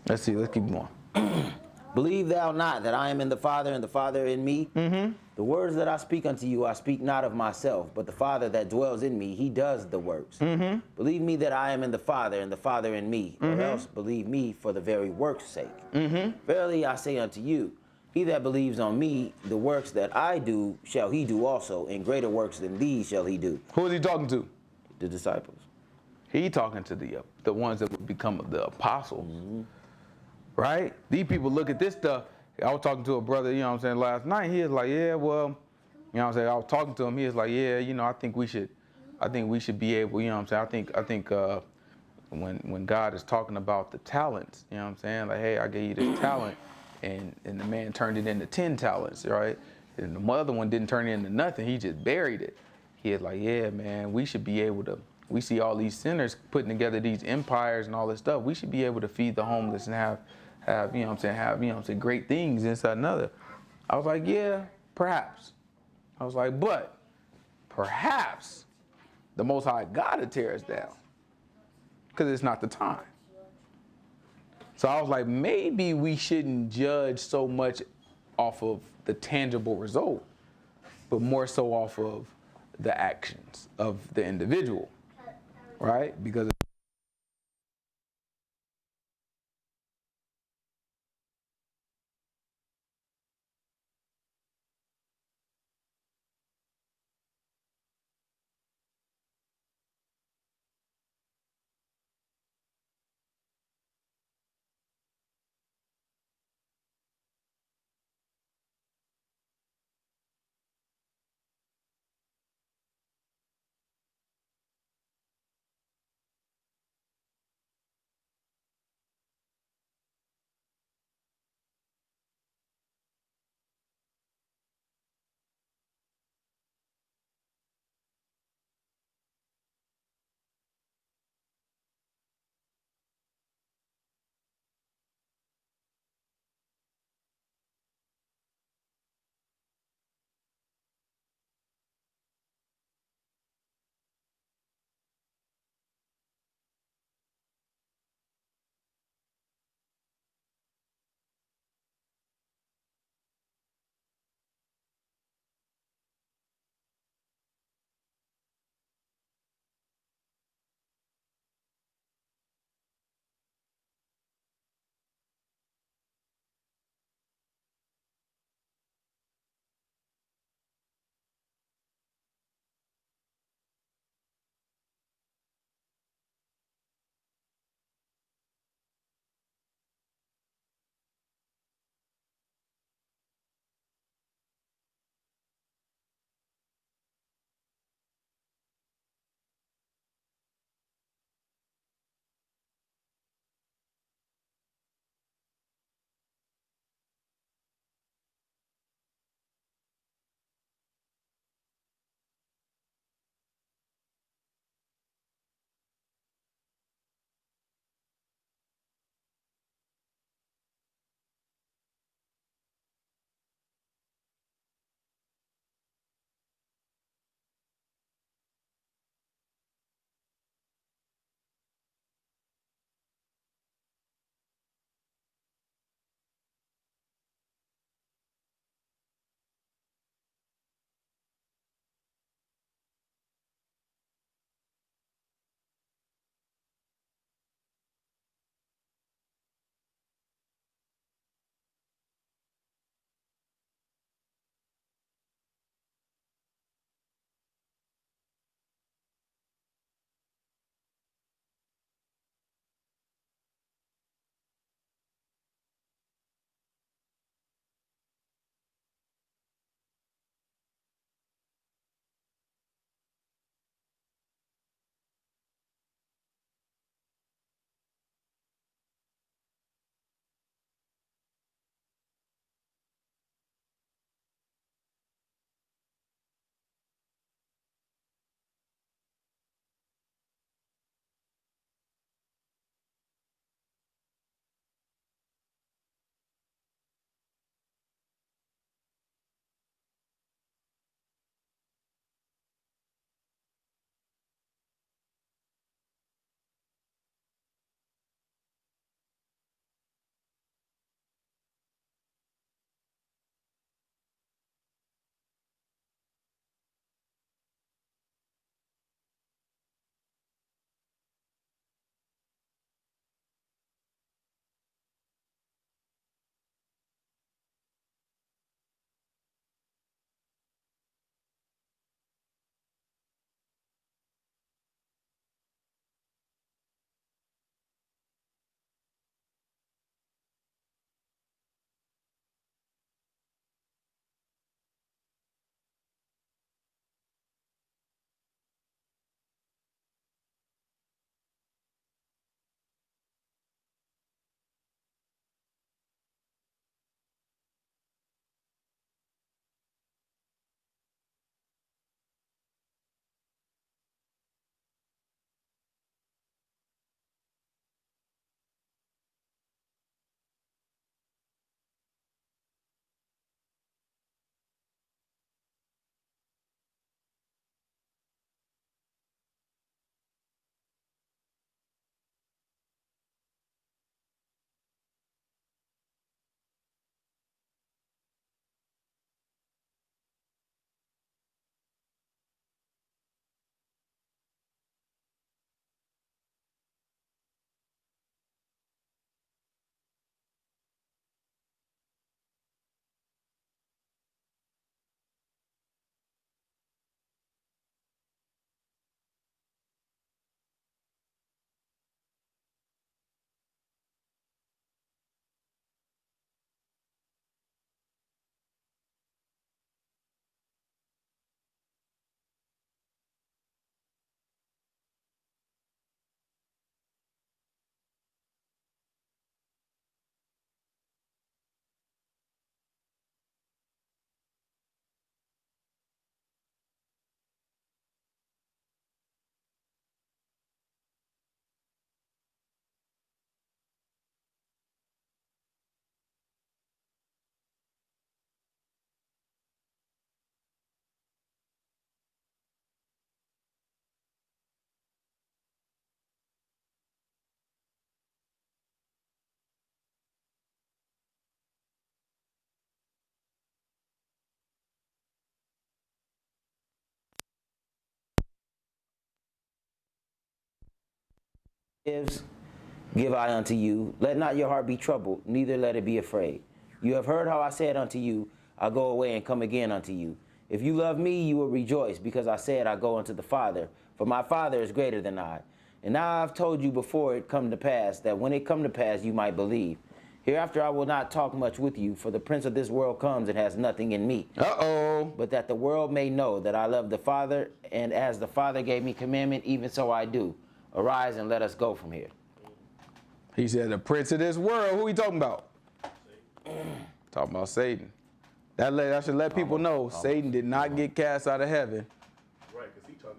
Let's see, let's keep going. Believe thou not that I am in the Father and the Father in me? Mm-hmm. The words that I speak unto you, I speak not of myself, but the Father that dwells in me, he does the works. Mm-hmm. Believe me that I am in the Father and the Father in me, or else believe me for the very work's sake. Mm-hmm. Verily I say unto you, he that believes on me, the works that I do shall he do also, and greater works than these shall he do. Who is he talking to? The disciples. He talking to the ones that would become the apostles, right? These people look at this stuff. I was talking to a brother, you know what I'm saying, last night. He was like, yeah, well, you know what I'm saying, I was talking to him. He was like, yeah, you know, I think we should be able, you know what I'm saying, I think when God is talking about the talents, you know what I'm saying, like, hey, I gave you this talent, and the man turned it into 10 talents, right? And the other one didn't turn it into nothing. He just buried it. He was like, yeah, man, we should be able to, we see all these sinners putting together these empires and all this stuff. We should be able to feed the homeless and have you know what I'm saying, have, you know what I'm saying, great things inside another. I was like, yeah, perhaps. I was like, but perhaps the Most High God to tear us down, because it's not the time. So I was like, maybe we shouldn't judge so much off of the tangible result, but more so off of the actions of the individual, right? Because gives, give I unto you. Let not your heart be troubled, neither let it be afraid. You have heard how I said unto you, I go away and come again unto you. If you love me, you will rejoice, because I said I go unto the Father, for my Father is greater than I. And now I've told you before it come to pass, that when it come to pass you might believe. Hereafter I will not talk much with you, for the prince of this world comes and has nothing in me. But that the world may know that I love the Father, and as the Father gave me commandment, even so I do. Arise and let us go from here. He said, the prince of this world. Who he talking about? Talking about Satan. That should let people know Satan did not get cast out of heaven. Right, because he talking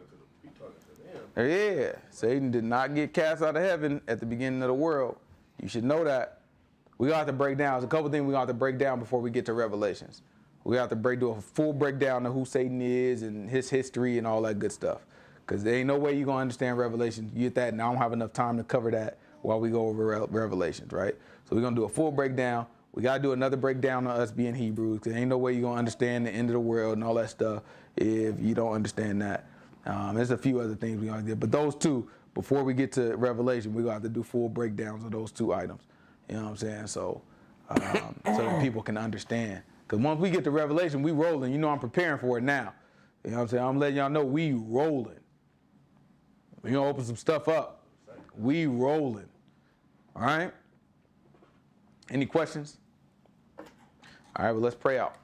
to them. Yeah, Satan did not get cast out of heaven at the beginning of the world. You should know that. We got to break down. There's a couple things we got to break down before we get to Revelations. We have to do a full breakdown of who Satan is and his history and all that good stuff. Because there ain't no way you're going to understand Revelation. You get that, and I don't have enough time to cover that while we go over Revelations, right? So we're going to do a full breakdown. We got to do another breakdown of us being Hebrews, because ain't no way you're going to understand the end of the world and all that stuff if you don't understand that. There's a few other things we're going to do. But those two, before we get to Revelation, we're going to have to do full breakdowns of those two items. You know what I'm saying? So that people can understand. Because once we get to Revelation, we rolling. You know I'm preparing for it now. You know what I'm saying? I'm letting y'all know we rolling. We're going to open some stuff up. We rolling. All right? Any questions? All right, well, let's pray out.